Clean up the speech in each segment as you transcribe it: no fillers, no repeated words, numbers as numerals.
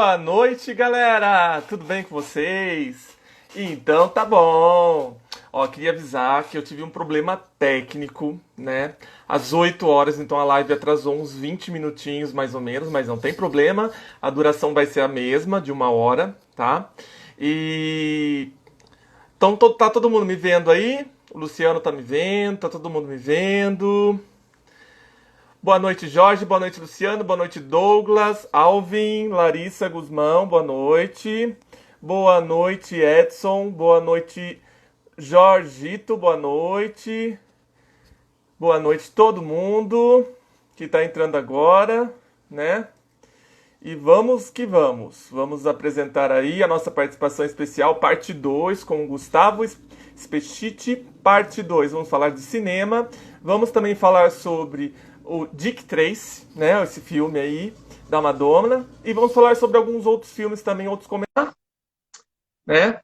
Boa noite, galera! Tudo bem com vocês? Então tá bom. Ó, queria avisar que eu tive um problema técnico, né? Às 8 horas, então a live atrasou uns 20 minutinhos mais ou menos, mas não tem problema. A duração vai ser a mesma, de 1 hora, tá? E então tá todo mundo me vendo aí? O Luciano tá me vendo, tá todo mundo me vendo. Boa noite, Jorge. Boa noite, Luciano. Boa noite, Douglas, Alvin, Larissa, Guzmão. Boa noite. Boa noite, Edson. Boa noite, Jorgito. Boa noite. Boa noite, todo mundo que está entrando agora, né? E vamos que vamos. Vamos apresentar aí a nossa participação especial, parte 2, com o Gustavo Spechiti, parte 2. Vamos falar de cinema. Vamos também falar sobre o Dick Tracy, né? Esse filme aí da Madonna. E vamos falar sobre alguns outros filmes também, outros comentários, né?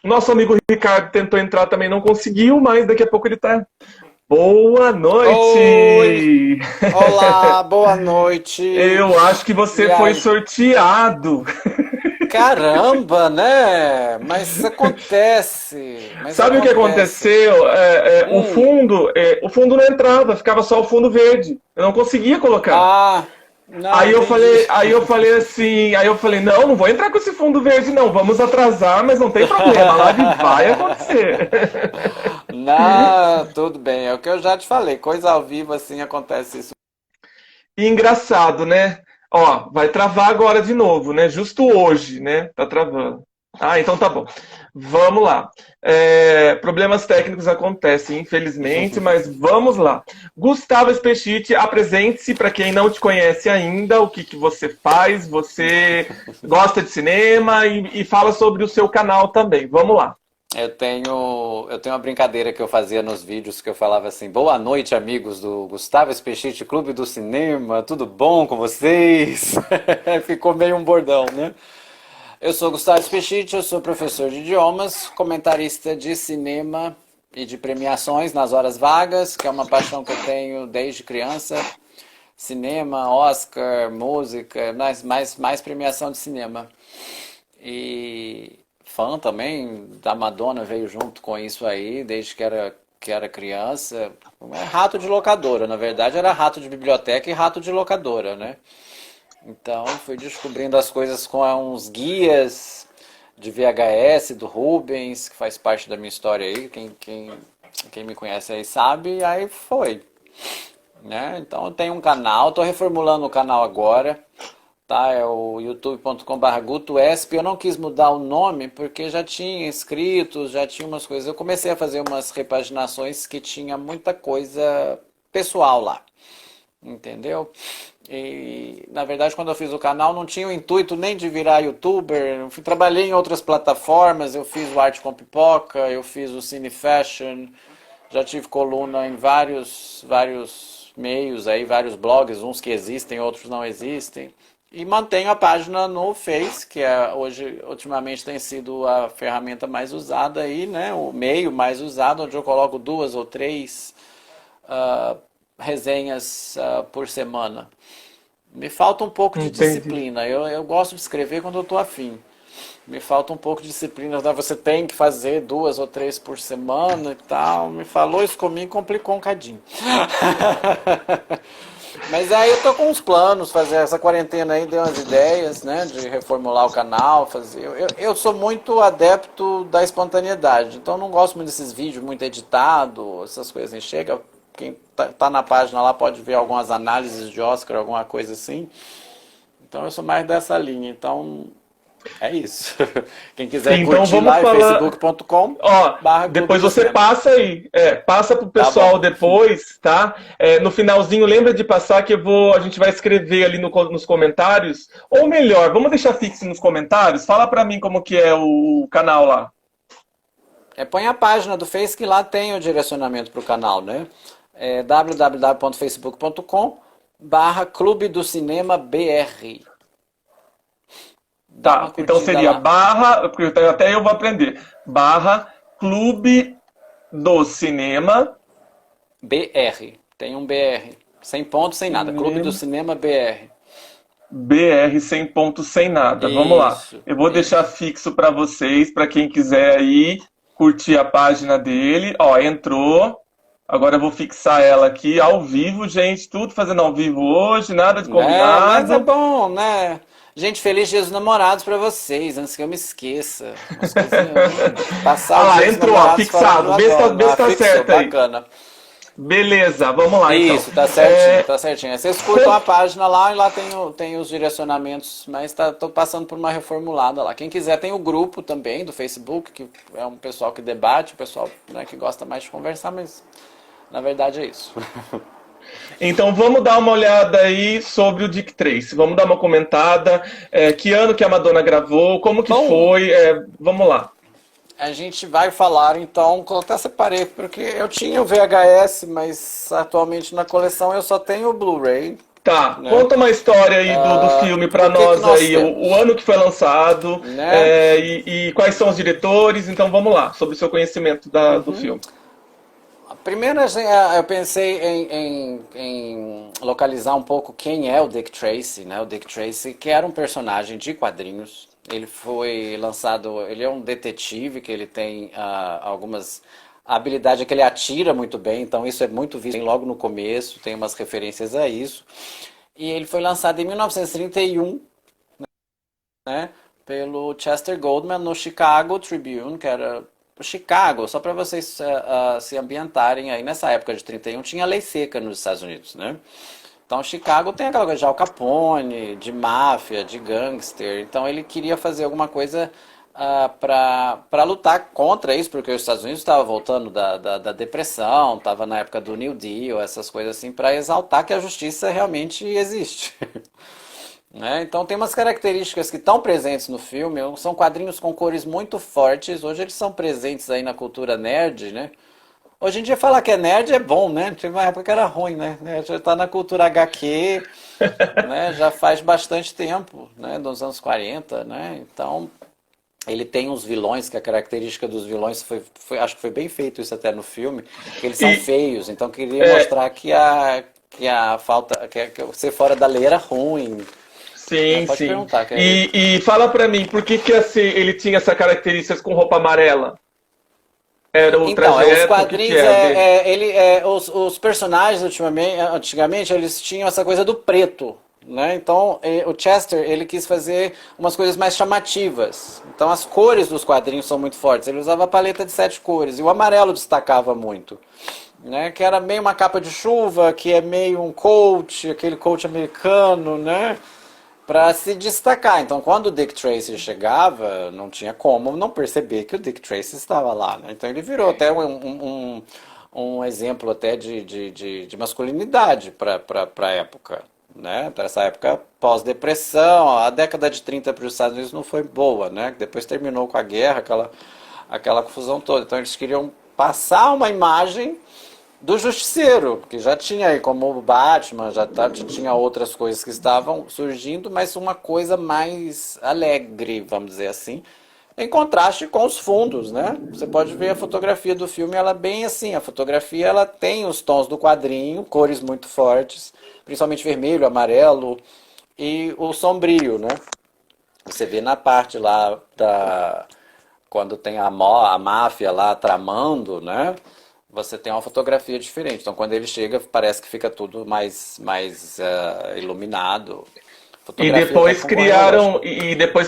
Nosso amigo Ricardo tentou entrar também, não conseguiu, mas daqui a pouco ele tá. Boa Oi, noite! olá, boa noite. Eu acho que você E foi aí? sorteado. Caramba, né? Mas acontece, mas Sabe o que acontece. aconteceu? Hum, O fundo não entrava, ficava só o fundo verde. Eu não conseguia colocar. não, entendi. Aí eu falei, não, não vou entrar com esse fundo verde, não. Vamos atrasar, mas não tem problema, a live vai acontecer. Não, tudo bem, é o que eu já te falei, coisa ao vivo assim acontece isso. E engraçado, né? Ó, vai travar agora de novo, né? Justo hoje, né? Tá travando. Ah, então tá bom. Vamos lá. Problemas técnicos acontecem, infelizmente, mas vamos lá. Gustavo Spechiti, apresente-se para quem não te conhece ainda, o que, que você faz, você gosta de cinema e fala sobre o seu canal também. Vamos lá. Eu tenho uma brincadeira que eu fazia nos vídeos que eu falava assim: Boa noite, amigos do Gustavo Espechite Clube do Cinema, tudo bom com vocês? Ficou meio um bordão, né? Eu sou Gustavo Espechite, eu sou professor de idiomas, comentarista de cinema e de premiações nas horas vagas, que é uma paixão que eu tenho desde criança. Cinema, Oscar, música, mais premiação de cinema. E fã também da Madonna veio junto com isso aí, desde que era criança. É rato de locadora, na verdade era rato de biblioteca e rato de locadora, né? Então fui descobrindo as coisas com uns guias de VHS do Rubens, que faz parte da minha história aí, quem me conhece aí sabe, e aí foi, né? Então eu tenho um canal, estou reformulando o canal agora, tá? É o youtube.com.br GutoEsp. Eu não quis mudar o nome porque já tinha inscritos, já tinha umas coisas. Eu comecei a fazer umas repaginações que tinha muita coisa pessoal lá, entendeu? E na verdade, quando eu fiz o canal, não tinha o intuito nem de virar youtuber. Trabalhei em outras plataformas, eu fiz o Arte com Pipoca, eu fiz o Cine Fashion, já tive coluna em vários meios aí, vários blogs, uns que existem, outros não existem. E mantenho a página no Face, que hoje, ultimamente, tem sido a ferramenta mais usada aí, né? O meio mais usado, onde eu coloco 2 ou 3 ah, resenhas por semana. Me falta um pouco de Entendi. disciplina. Eu gosto de escrever quando eu estou afim. Me falta um pouco de disciplina. Né? Você tem que fazer 2 ou 3 por semana e tal. Me falou isso comigo, complicou um cadinho. Mas aí eu tô com uns planos, fazer essa quarentena aí, deu umas ideias, né, de reformular o canal, fazer. Eu sou muito adepto da espontaneidade, então eu não gosto muito desses vídeos muito editados, essas coisas assim. Chega, quem tá na página lá pode ver algumas análises de Oscar, alguma coisa assim. Então eu sou mais dessa linha, então é isso. Quem quiser Então curtir vamos lá é falar. facebook.com Ó, barra Clube depois do você Cinema. passa aí, passa pro Tá pessoal bom. depois, tá? No finalzinho, lembra de passar que a gente vai escrever ali nos comentários. Ou melhor, vamos deixar fixo nos comentários. Fala pra mim como que é o canal lá. Põe a página do Face que lá tem o direcionamento para o canal, né? É www.facebook.com barra Clube do Cinema BR. Dá uma Tá, então curtida seria lá. barra, porque até eu vou aprender. Barra Clube do Cinema. BR. Tem um BR. Sem ponto, sem nada. Clube do Cinema Cinema BR. BR sem ponto, sem nada. Vamos lá. Isso, Eu vou deixar isso. fixo para vocês, para quem quiser aí curtir a página dele. Ó, entrou. Agora eu vou fixar ela aqui ao vivo, gente. Tudo fazendo ao vivo hoje, nada de Né? Mas é combinado. bom, né? Gente, feliz Dia dos Namorados pra vocês, antes que eu me esqueça. Umas coisinhas, passar Ah o lá, Dia dos entrou, ó, Namorados falando fixado. eu Vê adoro. se Ah, tá fixou, certo aí. bacana. Beleza, vamos lá então. Isso, tá certinho, É, tá certinho. Aí vocês curtam a com- página lá e lá tem os direcionamentos, mas tô passando por uma reformulada lá. Quem quiser tem o grupo também do Facebook, que é um pessoal que debate, o pessoal, né, que gosta mais de conversar, mas na verdade é isso. Então vamos dar uma olhada aí sobre o Dick Tracy. Vamos dar uma comentada. Que ano que a Madonna gravou? Como que Bom, foi? Vamos lá. a gente vai falar então, eu até separei, porque eu tinha o VHS, mas atualmente na coleção eu só tenho o Blu-ray, Tá, né? conta uma história aí do filme pra O que que nós nós aí, o temos, ano que foi lançado, né? e quais são os diretores. Então vamos lá, sobre o seu conhecimento do filme. Primeiro assim, eu pensei em localizar um pouco quem é o Dick Tracy, né? O Dick Tracy, que era um personagem de quadrinhos. Ele foi lançado, ele é um detetive que ele tem algumas a habilidade é que ele atira muito bem, então isso é muito visto logo no começo, tem umas referências a isso. E ele foi lançado em 1931, né, pelo Chester Goldman no Chicago Tribune, que era o Chicago, só para vocês se ambientarem aí, nessa época de 31 tinha lei seca nos Estados Unidos, né? Então Chicago tem aquela coisa de Al Capone, de máfia, de gangster, então ele queria fazer alguma coisa para lutar contra isso, porque os Estados Unidos estavam voltando da depressão, estava na época do New Deal, essas coisas assim, para exaltar que a justiça realmente existe. Né? Então tem umas características que estão presentes no filme, são quadrinhos com cores muito fortes, hoje eles são presentes aí na cultura nerd, né? Hoje em dia falar que é nerd é bom, né? Teve uma época que era ruim, né? Já está na cultura HQ, né? Já faz bastante tempo, né? Dos anos 40, né? Então ele tem uns vilões, que a característica dos vilões acho que foi bem feito isso até no filme, que eles são E, feios, então queria é, mostrar que a falta, que ser fora da lei era ruim, né? sim, Pode sim. perguntar, que é... E fala pra mim, por que ele tinha essa características com roupa amarela? Era o Então, os trajeto, o que quadrinhos, era dele? os personagens antigamente, eles tinham essa coisa do preto, né? Então, o Chester, ele quis fazer umas coisas mais chamativas. Então, as cores dos quadrinhos são muito fortes. Ele usava a paleta de 7 cores, e o amarelo destacava muito, né? Que era meio uma capa de chuva, que é meio um coat, aquele coat americano, né? Para se destacar. Então, quando o Dick Tracy chegava, não tinha como não perceber que o Dick Tracy estava lá, né? Então, ele virou até um exemplo até de masculinidade para a época, né? Para essa época pós-depressão, a década de 30 para os Estados Unidos não foi boa, né? Depois terminou com a guerra, aquela confusão toda. Então, eles queriam passar uma imagem do Justiceiro, que já tinha aí como o Batman, tinha outras coisas que estavam surgindo, mas uma coisa mais alegre, vamos dizer assim, em contraste com os fundos, né? Você pode ver a fotografia do filme, ela é bem assim, a fotografia ela tem os tons do quadrinho, cores muito fortes, principalmente vermelho, amarelo e o sombrio, né? Você vê na parte lá quando tem a máfia lá tramando, né? Você tem uma fotografia diferente. Então, quando ele chega, parece que fica tudo mais iluminado. E Fotografia até depois concorreu ao Oscar.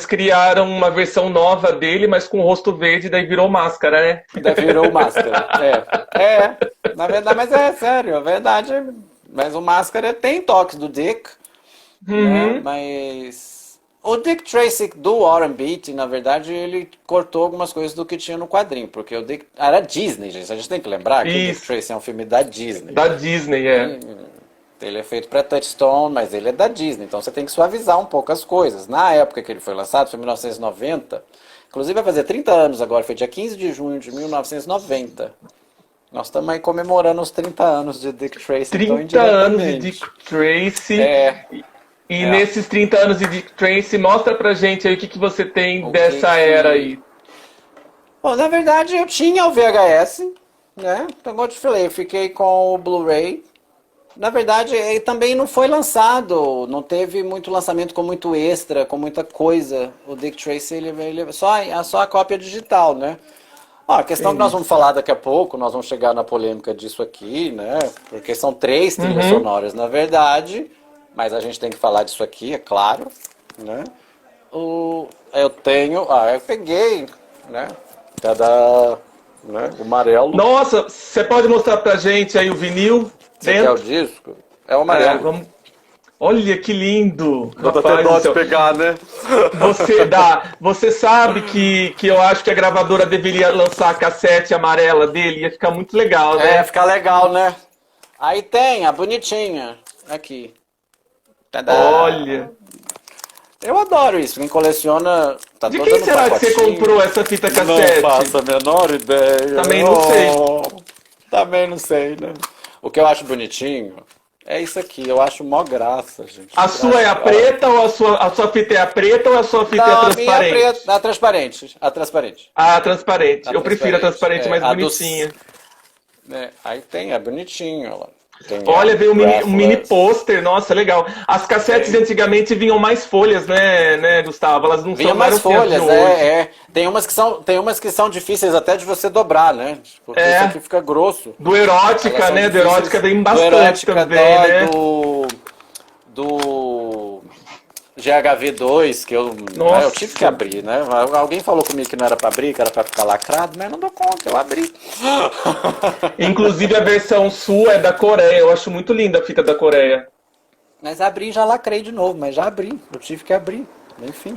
criaram uma versão nova dele, mas com o rosto verde, daí virou máscara, né? Daí virou o Máscara. Na verdade, mas é sério, é verdade. Mas o Máscara tem toques do Dick, né? Uhum. Mas o Dick Tracy do Warren Beatty, na verdade, ele cortou algumas coisas do que tinha no quadrinho, porque o Dick era Disney, gente. A gente tem que lembrar que o Dick Isso, Tracy é um filme da Disney. da Disney, é. Ele é feito para Touchstone, mas ele é da Disney, então você tem que suavizar um pouco as coisas. Na época que ele foi lançado, foi em 1990, inclusive vai fazer 30 anos agora, foi dia 15 de junho de 1990. Nós estamos aí comemorando os 30 anos de Dick Tracy, então 30 anos de Dick indiretamente. Tracy. É, E é. nesses 30 anos de Dick Tracy, mostra pra gente aí o que você tem O que dessa era que... aí. Bom, na verdade eu tinha o VHS, né? Então, como eu te falei, eu fiquei com o Blu-ray, Na verdade, ele também não foi lançado, não teve muito lançamento com muito extra, com muita coisa. O Dick Tracy, ele só a cópia digital, né? Ó, a questão que nós Entendi. vamos falar daqui a pouco, nós vamos chegar na polêmica disso aqui, né? Porque são três trilhas Uhum. sonoras, na verdade, mas a gente tem que falar disso aqui, é claro, né? Eu peguei, né? Cada, né? O amarelo. Nossa, você pode mostrar pra gente aí o vinil Você quer o dentro? disco? É o É, amarelo. vamos. Olha que lindo, Dá até rapaz do dó de céu. pegar, né? Você sabe que eu acho que a gravadora deveria lançar a cassete amarela dele, ia ficar muito legal, É, né? fica legal, né? Aí tem a bonitinha. Aqui. Tadá! Olha. Eu adoro isso. Quem coleciona tá De toda quem no será que você pacotinho. comprou essa fita Não cassete? faço a menor ideia. Também não sei. Oh, também não sei, né? O que eu acho bonitinho é isso aqui. Eu acho mó graça, gente. A Eu sua é acho, a preta ou a sua fita é a preta ou a sua fita é a não, a minha é transparente? preta. A transparente. A transparente. A transparente. A Eu prefiro a transparente. transparente É, mais a dos. bonitinha. É, aí tem, é bonitinho, ó lá. Tem a Olha, veio um mini Breathless. pôster, nossa, legal. As cassetes Tem. antigamente vinham mais folhas, né, Gustavo? Elas não Vinha são, não mais eram que as de folhas, hoje. tem umas que são difíceis até de você dobrar, né? Porque isso aqui É, fica grosso. do Elas erótica, são né? Do erótica difíceis. vem Do bastante erótica, também, né? do GHV2, que eu tive que Nossa. abrir, né? Alguém falou comigo que não era pra abrir, que era pra ficar lacrado, mas não dou conta, eu abri. Inclusive a versão sua é da Coreia. Eu acho muito linda a fita da Coreia. Mas abri e já lacrei de novo, mas já abri, eu tive que abrir. Enfim.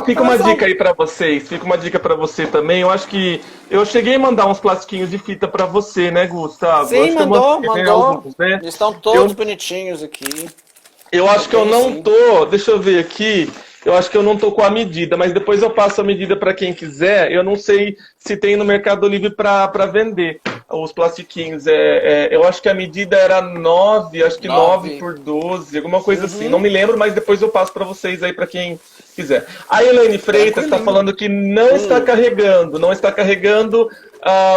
Fica uma Elas dica são. aí pra vocês, fica uma dica pra você também. Eu acho que eu cheguei a mandar uns plastiquinhos de fita pra você, né, Gustavo? Eu Sim, acho que eu mandei, mandou, né, mandou. alguns, né? Estão todos Eu, bonitinhos aqui. eu Eu acho que eu tenho não sim. tô, deixa eu ver aqui. Eu acho que eu não tô com a medida, mas depois eu passo a medida pra quem quiser. Eu não sei se tem no Mercado Livre pra vender os plastiquinhos. Eu acho que a medida era 9, acho que 9 9. por 12, alguma coisa assim. Não Uhum. me lembro, mas depois eu passo pra vocês aí pra quem quiser. A Elaine Freitas está Tranquilinho. falando que não está Hum. carregando, não está carregando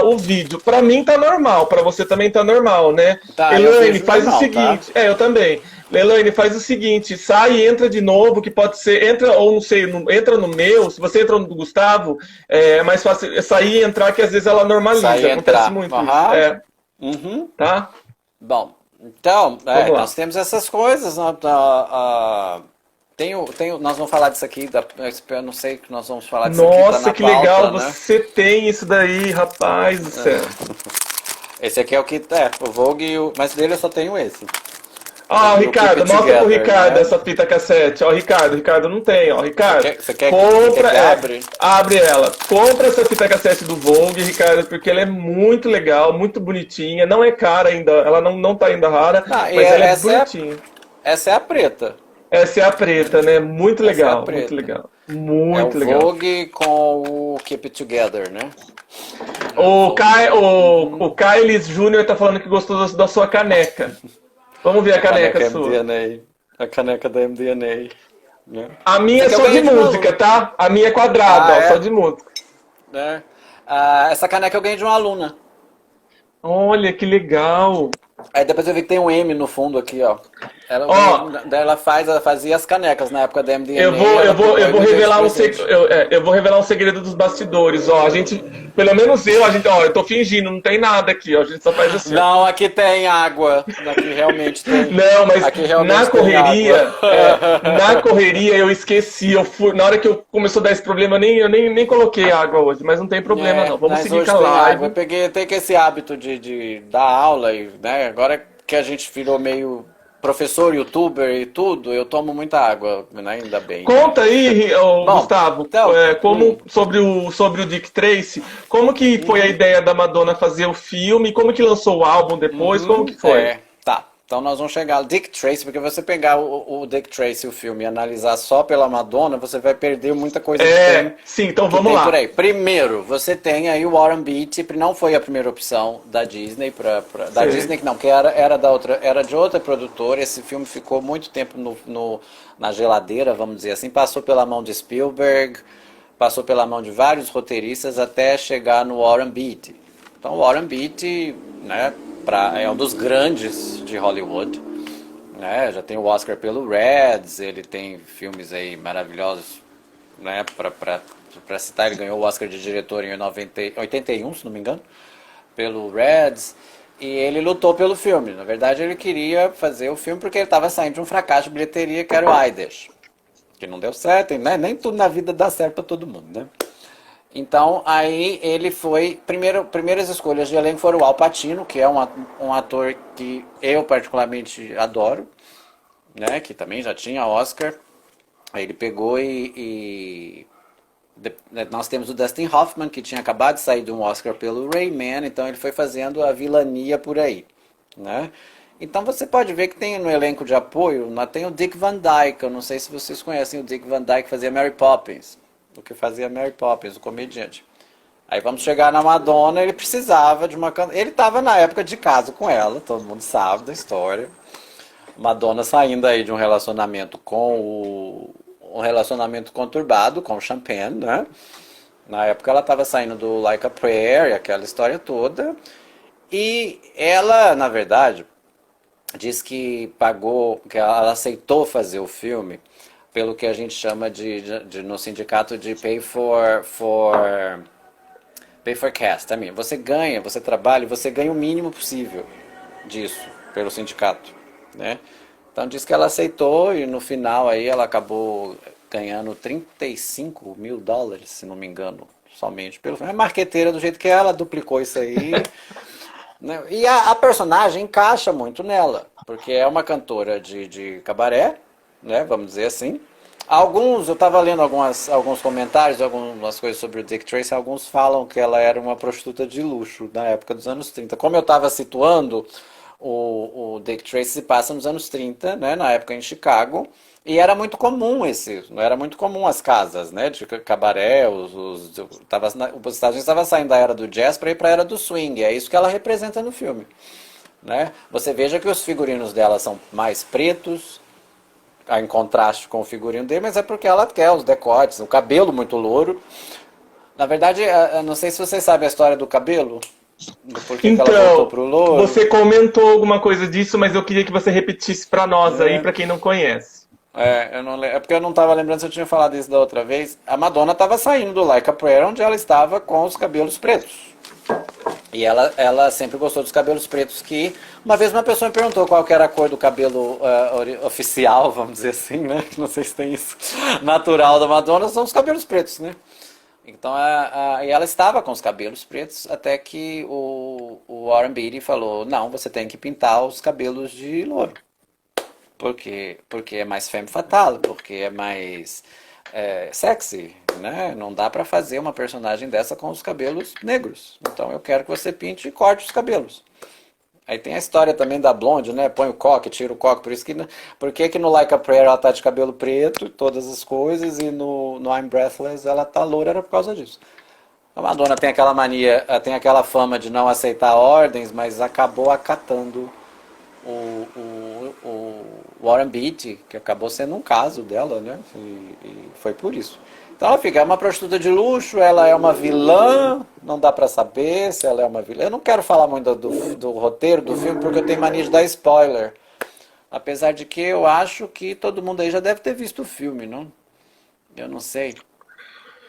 o vídeo. Para mim tá normal, para você também tá normal, né? Tá, eu Elaine, vejo faz o normal, tá? seguinte, eu também. Elaine, faz o seguinte, sai e entra de novo, que pode ser, entra, ou não sei, entra no meu, se você entra no do Gustavo, é mais fácil sair e entrar, que às vezes ela normaliza, Sair e acontece entrar. muito isso. Aham. Uhum. Tá? Bom, então, Vamos nós lá. temos essas coisas. Né? Nós vamos falar disso aqui, eu não sei que nós vamos falar disso aqui, tá Nossa, na que legal, pauta, né? você tem isso daí, rapaz do céu. Esse aqui é o que o Vogue, mas dele eu só tenho esse. Ah, o E o Keep Ricardo, It mostra pro Together, Ricardo né? essa fita cassete. Ó, Ricardo não tem, ó. Ricardo, Você quer compra, que abre? abre ela. Compra essa fita cassete do Vogue, Ricardo, porque ela é muito legal, muito bonitinha. Não é cara ainda, ela não tá ainda rara, Ah, mas ela é bonitinha. essa é a preta. Essa é a preta, né? Muito Essa é a legal, muito preta. legal. É o Muito legal. Vogue com o Keep It Together, né? É o O, Vogue. Kai, o Kyles Júnior tá falando que gostou da sua caneca. Vamos ver a A caneca caneca sua. MDNA. A caneca da MDNA. Né? A minha Essa é aqui eu só de ganhei de um música, aluno. tá? A minha é quadrada, Ah, ó, só é? de música. Né? Essa caneca eu ganhei de uma aluna. Olha que legal. Aí depois eu vi que tem um M no fundo aqui, ó. Ela, eu Ó, ganhei, daí ela fazia as canecas na época da eu MDNA, vou, eu ela vou, pegou eu e vou me deu de revelar presente. eu vou revelar um segredo dos bastidores. Ó, a gente, pelo menos ó, eu tô fingindo, não tem nada aqui, ó. A gente só faz assim, ó. Não, aqui tem água. Aqui realmente tem. Não, mas Aqui realmente tem água. na correria eu esqueci. Na hora que eu começou a dar esse problema, eu nem coloquei água hoje, mas não tem problema não. Vamos Mas seguir com hoje a tem água. Eu live. tenho que esse hábito de dar aula e, né, agora que a gente virou meio professor, youtuber e tudo, eu tomo muita água, né, ainda bem, né? Conta aí, ô, Bom, Gustavo, então, como sobre o Dick Tracy, como que foi a ideia da Madonna fazer o filme, como que lançou o álbum depois, como que foi? tá. Então nós vamos chegar ao Dick Tracy, porque você pegar o Dick Tracy, o filme, e analisar só pela Madonna, você vai perder muita coisa Sim, então que vamos tem por lá. aí. Primeiro, você tem aí o Warren Beatty, não foi a primeira opção da Disney, da Sei. Disney que não, que era da outra, era de outra produtora. Esse filme ficou muito tempo na geladeira, vamos dizer assim, passou pela mão de Spielberg, passou pela mão de vários roteiristas até chegar no Warren Beatty. Então o Warren Beatty, né, é um dos grandes de Hollywood, né? Já tem o Oscar pelo Reds, ele tem filmes aí maravilhosos, né? Para citar, ele ganhou o Oscar de diretor em 81, se não me engano, pelo Reds. E ele lutou pelo filme. Na verdade, ele queria fazer o filme porque ele estava saindo de um fracasso de bilheteria que era o Aides, que não deu certo, né? Nem tudo na vida dá certo para todo mundo, né? Então, aí ele foi... Primeiras escolhas de elenco foram o Al Pacino, que é um ator que eu particularmente adoro, né? Que também já tinha Oscar. Aí ele pegou nós temos o Dustin Hoffman, que tinha acabado de sair de um Oscar pelo Rayman, então ele foi fazendo a vilania por aí, né? Então você pode ver que tem no elenco de apoio, tem o Dick Van Dyke, eu não sei se vocês conhecem o Dick Van Dyke, que fazia Mary Poppins, o que fazia Mary Poppins, o comediante. Aí vamos chegar na Madonna, ele precisava de uma cantora, ele estava na época de caso com ela, todo mundo sabe da história. Madonna saindo aí de um relacionamento um relacionamento conturbado com o Champagne, né? Na época ela estava saindo do Like a Prayer, aquela história toda. E ela, na verdade, diz que que ela aceitou fazer o filme pelo que a gente chama no sindicato de pay for cast. I mean, você trabalha, você ganha o mínimo possível disso pelo sindicato, né? Então diz que ela aceitou e no final aí ela acabou ganhando $35.000, se não me engano, somente pelo filme. É marqueteira do jeito que ela duplicou isso aí. Né? E a personagem encaixa muito nela, porque é uma cantora de cabaré, né? Vamos dizer assim. Eu estava lendo alguns comentários, algumas coisas sobre o Dick Tracy, alguns falam que ela era uma prostituta de luxo na época dos anos 30. Como eu estava situando, o Dick Tracy se passa nos anos 30, né, na época em Chicago, e era muito comum não era muito comum as casas, né, de cabaré, os Estados Unidos estava saindo da era do jazz para ir para a era do swing, é isso que ela representa no filme, né? Você veja que os figurinos dela são mais pretos, em contraste com o figurino dele, mas é porque ela quer os decotes, o cabelo muito louro. Na verdade, eu não sei se vocês sabem a história do cabelo, do porquê que ela voltou Então, pro louro. você comentou alguma coisa disso, mas eu queria que você repetisse para nós aí, É, para quem não conhece. é porque eu não estava lembrando se eu tinha falado isso da outra vez. A Madonna estava saindo do Like a Prayer, onde ela estava com os cabelos pretos. E ela sempre gostou dos cabelos pretos, que uma vez uma pessoa me perguntou qual que era a cor do cabelo oficial, vamos dizer assim, né? Não sei se tem isso. Natural da Madonna são os cabelos pretos, né? Então, e ela estava com os cabelos pretos até que o Warren Beatty falou, não, você tem que pintar os cabelos de loiro. Porque é mais femme fatale, porque é mais sexy, né? Não dá pra fazer uma personagem dessa com os cabelos negros. Então eu quero que você pinte e corte os cabelos. Aí tem a história também da blonde, né? Põe o coque, tira o coque, por que no Like a Prayer ela tá de cabelo preto, todas as coisas, e no I'm Breathless ela tá loura, era por causa disso. A Madonna tem aquela mania, tem aquela fama de não aceitar ordens, mas acabou acatando o Warren Beatty, que acabou sendo um caso dela, né? E foi por isso. Então ela fica, é uma prostituta de luxo, ela é uma vilã, não dá pra saber se ela é uma vilã. Eu não quero falar muito do roteiro do filme, porque eu tenho mania de dar spoiler. Apesar de que eu acho que todo mundo aí já deve ter visto o filme, não? Eu não sei.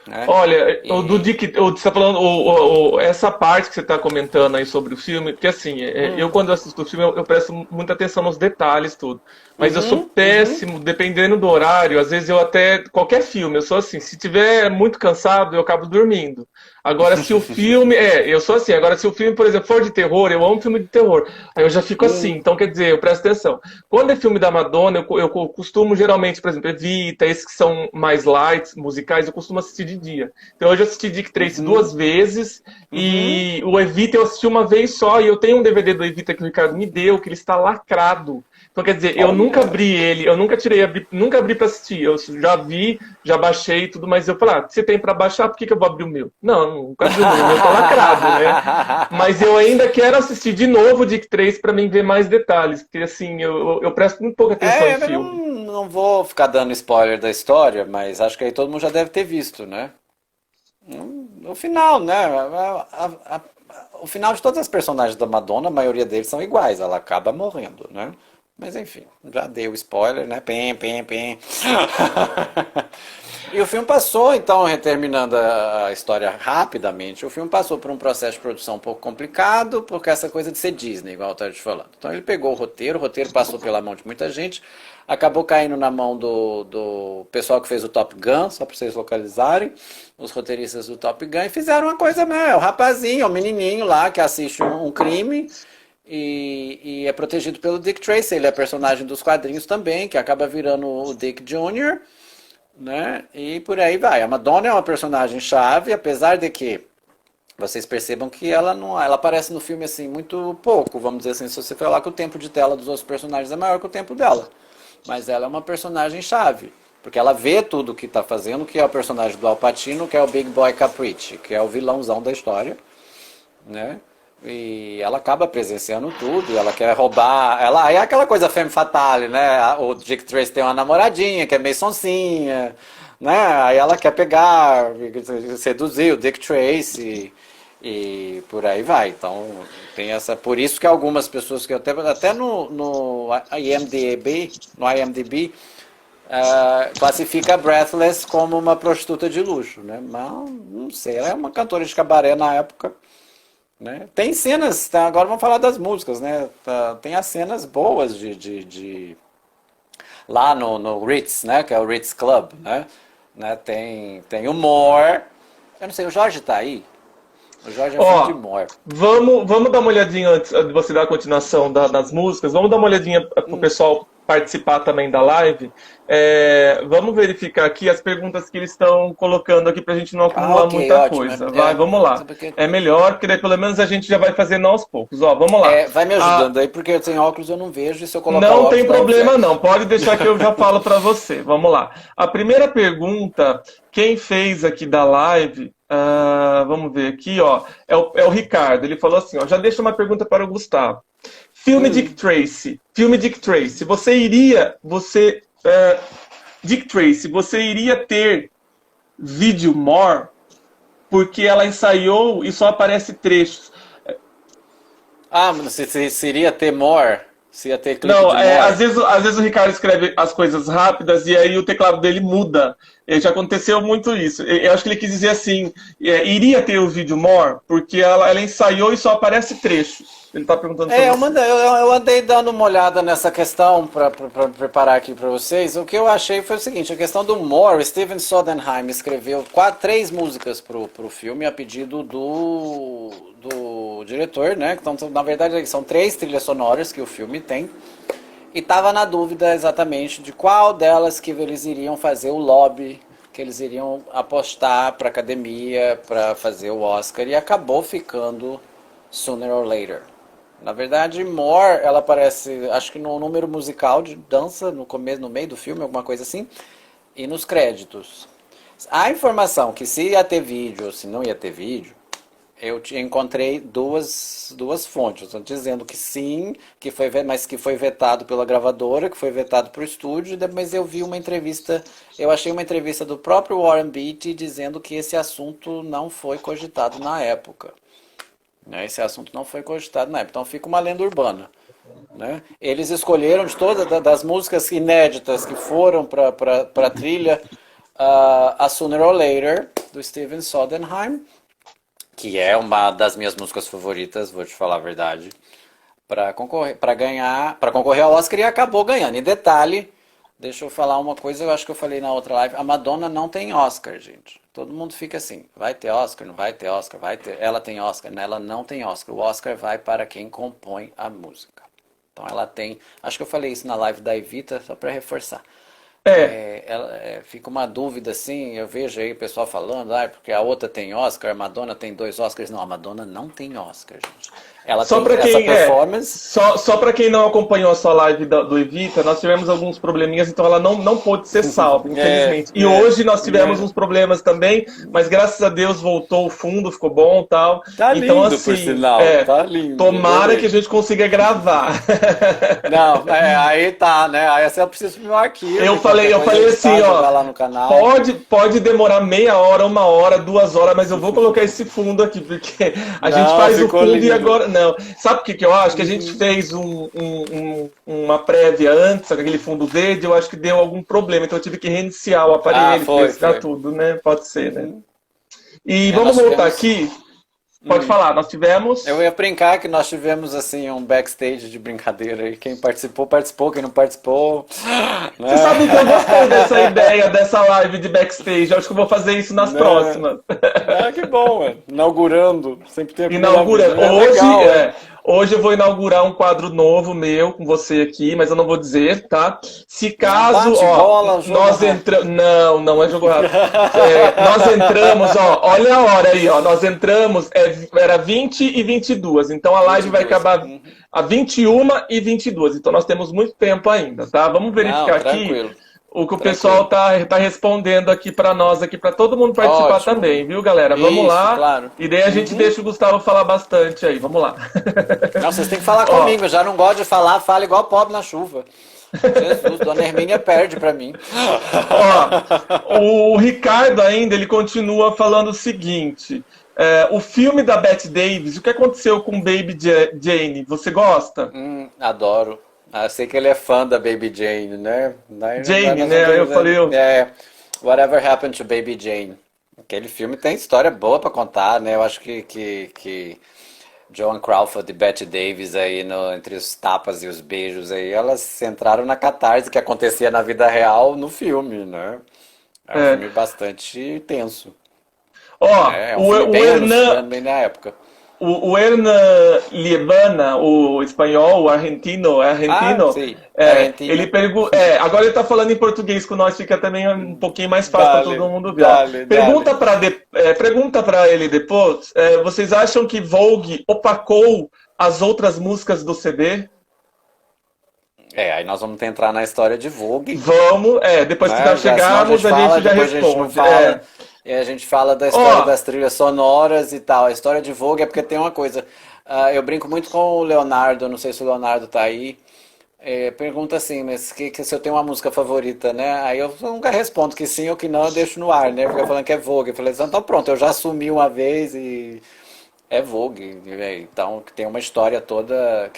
Né? Olha, o do E... Dick, você está falando, essa parte que você está comentando aí sobre o filme, porque assim, eu quando assisto o filme, eu presto muita atenção nos detalhes, tudo. Mas eu sou Uhum, uhum. péssimo, dependendo do horário, às vezes eu até, qualquer filme, eu sou assim, se tiver muito cansado, eu acabo dormindo. Agora, se o filme, eu sou assim, agora se o filme, por exemplo, for de terror, eu amo filme de terror, aí eu já fico assim, Hum. então quer dizer, eu presto atenção. Quando é filme da Madonna, eu costumo geralmente, por exemplo, Evita, esses que são mais light, musicais, eu costumo assistir de dia. Então hoje eu assisti Dick Tracy Uhum, duas vezes, uhum. e o Evita eu assisti uma vez só, e eu tenho um DVD do Evita que o Ricardo me deu, que ele está lacrado. Então, quer dizer, eu nunca Olha. abri ele, eu nunca nunca abri pra assistir. Eu já vi, já baixei e tudo, mas eu falei, você tem pra baixar, por que eu vou abrir o meu? Não, nunca abri o meu tá lacrado, né? Mas eu ainda quero assistir de novo o Dick Tracy pra mim ver mais detalhes, porque assim, eu presto muito pouca atenção em Eu não, filme. não vou ficar dando spoiler da história, mas acho que aí todo mundo já deve ter visto, né? No final, né? O final de todas as personagens da Madonna, a maioria deles são iguais, ela acaba morrendo, né? Mas enfim, já dei o spoiler, né? Pem, pem, pem. E o filme passou, então, terminando a história rapidamente, o filme passou por um processo de produção um pouco complicado, porque essa coisa de ser Disney, igual eu estava te falando. Então ele pegou o roteiro passou pela mão de muita gente, acabou caindo na mão do pessoal que fez o Top Gun, só para vocês localizarem, os roteiristas do Top Gun, e fizeram uma coisa, né? O rapazinho, o menininho lá que assiste um crime e é protegido pelo Dick Tracy, ele é personagem dos quadrinhos também, que acaba virando o Dick Jr., né? E por aí vai. A Madonna é uma personagem chave, apesar de que vocês percebam que ela não, ela aparece no filme assim muito pouco, vamos dizer assim, se você falar que o tempo de tela dos outros personagens é maior que o tempo dela. Mas ela é uma personagem chave, porque ela vê tudo o que está fazendo, que é o personagem do Al Pacino, que é o Big Boy Caprice, que é o vilãozão da história, né? E ela acaba presenciando tudo, ela quer roubar. Ela é aquela coisa femme fatale, né? O Dick Tracy tem uma namoradinha que é meio sonsinha, né? Aí ela quer pegar, seduzir o Dick Tracy e por aí vai. Então tem essa. Por isso que algumas pessoas que até no IMDb, classifica a Breathless como uma prostituta de luxo, né? Mas não sei, ela é uma cantora de cabaré na época. Né? Tem cenas, tá, agora vamos falar das músicas, né? Tem as cenas boas lá no Ritz, né? Que é o Ritz Club, né? Tem o More. Eu não sei, o Jorge tá aí? O Jorge é fã de Ó, More. vamos dar uma olhadinha antes de você dar a continuação das músicas. Vamos dar uma olhadinha para o pessoal participar também da live. Vamos verificar aqui as perguntas que eles estão colocando aqui para a gente não Ah, acumular ok, muita ótimo. coisa. Vai, vamos lá. É melhor, porque daí pelo menos a gente já vai fazendo aos poucos. Ó, vamos lá. Vai me A, ajudando aí, porque eu tenho óculos eu não vejo, e se eu colocar o Não óculos tem dá um problema não, flash. pode deixar que eu já falo para você. Vamos lá. A primeira pergunta, quem fez aqui da live, vamos ver aqui, ó, é o Ricardo. Ele falou assim, ó, já deixa uma pergunta para o Gustavo. Filme Dick Tracy, Dick Tracy, você iria ter vídeo more? Porque ela ensaiou e só aparece trechos. Ah, mas se iria ter More, se ia ter clipe Não, de More. às vezes o Ricardo escreve as coisas rápidas e aí o teclado dele muda. Já aconteceu muito isso. Eu acho que ele quis dizer assim, iria ter o vídeo more, porque ela ensaiou e só aparece trechos. Ele está perguntando para você. Eu andei dando uma olhada nessa questão para preparar aqui para vocês. O que eu achei foi o seguinte: a questão do More, Steven Sondheim escreveu três músicas pro filme a pedido do diretor, né? Então, na verdade, são três trilhas sonoras que o filme tem. E estava na dúvida exatamente de qual delas que eles iriam fazer o lobby, que eles iriam apostar para a academia, para fazer o Oscar, e acabou ficando Sooner or Later. Na verdade, More, ela aparece, acho que no número musical de dança, no começo, no meio do filme, alguma coisa assim, e nos créditos. A informação que se ia ter vídeo ou se não ia ter vídeo, eu encontrei duas fontes. Estão dizendo que sim, mas que foi vetado pela gravadora, que foi vetado para o estúdio, mas eu vi uma entrevista, eu achei uma entrevista do próprio Warren Beatty dizendo que esse assunto não foi cogitado na época. Né? Esse assunto não foi cogitado na época, então fica uma lenda urbana. Né? Eles escolheram de todas das músicas inéditas que foram para a trilha, a Sooner or Later, do Steven Sondheim, que é uma das minhas músicas favoritas, vou te falar a verdade, para concorrer ao Oscar, e acabou ganhando. E detalhe, deixa eu falar uma coisa, eu acho que eu falei na outra live, a Madonna não tem Oscar, gente. Todo mundo fica assim, vai ter Oscar, não vai ter Oscar, vai ter. Ela tem Oscar, né? Ela não tem Oscar. O Oscar vai para quem compõe a música. Então ela tem, acho que eu falei isso na live da Evita, só para reforçar. É, Fica uma dúvida assim, eu vejo aí o pessoal falando, porque a outra tem Oscar, a Madonna tem 2 Oscars. Não, a Madonna não tem Oscar, gente. Ela Só tem para essa quem é, performance. só para quem não acompanhou a sua live do Evita, nós tivemos alguns probleminhas, então ela não pôde ser salva, É, infelizmente. E hoje nós tivemos é. uns problemas também, mas graças a Deus voltou o fundo, ficou bom, tal. Tá Então lindo, por assim, sinal. Tá lindo, tomara que a adorei. gente consiga gravar. Não, aí tá, né? Aí você precisa do meu arquivo, qualquer Eu coisa falei assim, editar, ó, jogar lá no canal. pode demorar meia hora, uma hora, 2 horas, mas eu vou colocar esse fundo aqui, porque a gente Não, faz o ficou fundo e lindo. agora não. Sabe o que que eu acho? Que a gente fez uma prévia antes, aquele fundo verde, eu acho que deu algum problema, então eu tive que reiniciar o Ah, aparelho, foi, frescar foi. tudo, né? Pode ser, né? E É, vamos nós voltar tivemos. aqui. Pode falar, nós Eu tivemos. ia brincar que nós tivemos assim um backstage de brincadeira aí. Quem participou, participou, quem não participou, Você né? sabe que eu gostei dessa ideia, dessa live de backstage. Eu acho que eu vou fazer isso nas Né? próximas. Ah, que bom, ué. Inaugurando. Sempre tem a primeira vez. Inaugura. É legal, ué. Hoje eu vou inaugurar um quadro novo meu com você aqui, mas eu não vou dizer, tá? Se Não caso, bate ó, bola, jogo nós rápido. entramos. Não, não é jogo rápido. Nós entramos, ó, olha a hora aí, ó. Nós entramos, era 20h22, então a live vai 22. acabar a 21h22. Então nós temos muito tempo ainda, tá? Vamos Não, verificar aqui tranquilo, o que o pessoal tranquilo. tá respondendo aqui para nós, aqui para todo mundo participar Ótimo. também, viu, galera? Vamos Isso, lá. claro. E daí a gente deixa o Gustavo falar bastante aí. Vamos lá. Não, vocês têm que falar Ó, comigo. Eu já não gosto de falar, fala igual pobre na chuva. Jesus, Dona Hermínia perde pra mim. o Ricardo ainda, ele continua falando o seguinte. O filme da Bette Davis, o que aconteceu com Baby Jane? Você gosta? Adoro. Eu sei que ele é fã da Baby Jane, né? Jane, Nós não né? Eu temos, falei, Whatever Happened to Baby Jane. Aquele filme tem história boa pra contar, né? Eu acho que Joan Crawford e Bette Davis aí entre os tapas e os beijos aí, elas entraram na catarse que acontecia na vida real no filme, né? É um é, filme bastante tenso, ó, né? É um o, filme o bem Hernan, bem na época. o Hernan Liebana, o espanhol, o argentino, Ah, sim, ele Argentina. pergunta. Agora ele está falando em português com nós, fica também um pouquinho mais fácil para todo Dale, mundo ver. Ó. dale, dale. Pergunta para ele depois: vocês acham que Vogue opacou as outras músicas do CD? Aí nós vamos entrar na história de Vogue, Vamos, depois que né? nós Já, senão a chegarmos, gente a fala, gente já depois a gente não responde. fala, e a gente fala da Ó, história das trilhas sonoras e tal. A história de Vogue é porque tem uma coisa. Eu brinco muito com o Leonardo, não sei se o Leonardo tá aí. Pergunta assim, mas que se eu tenho uma música favorita, né? Aí eu nunca respondo que sim ou que não, eu deixo no ar, né? Fica falando que é Vogue. Eu falei assim, então pronto, eu já assumi uma vez e é Vogue. Então, que tem uma história toda,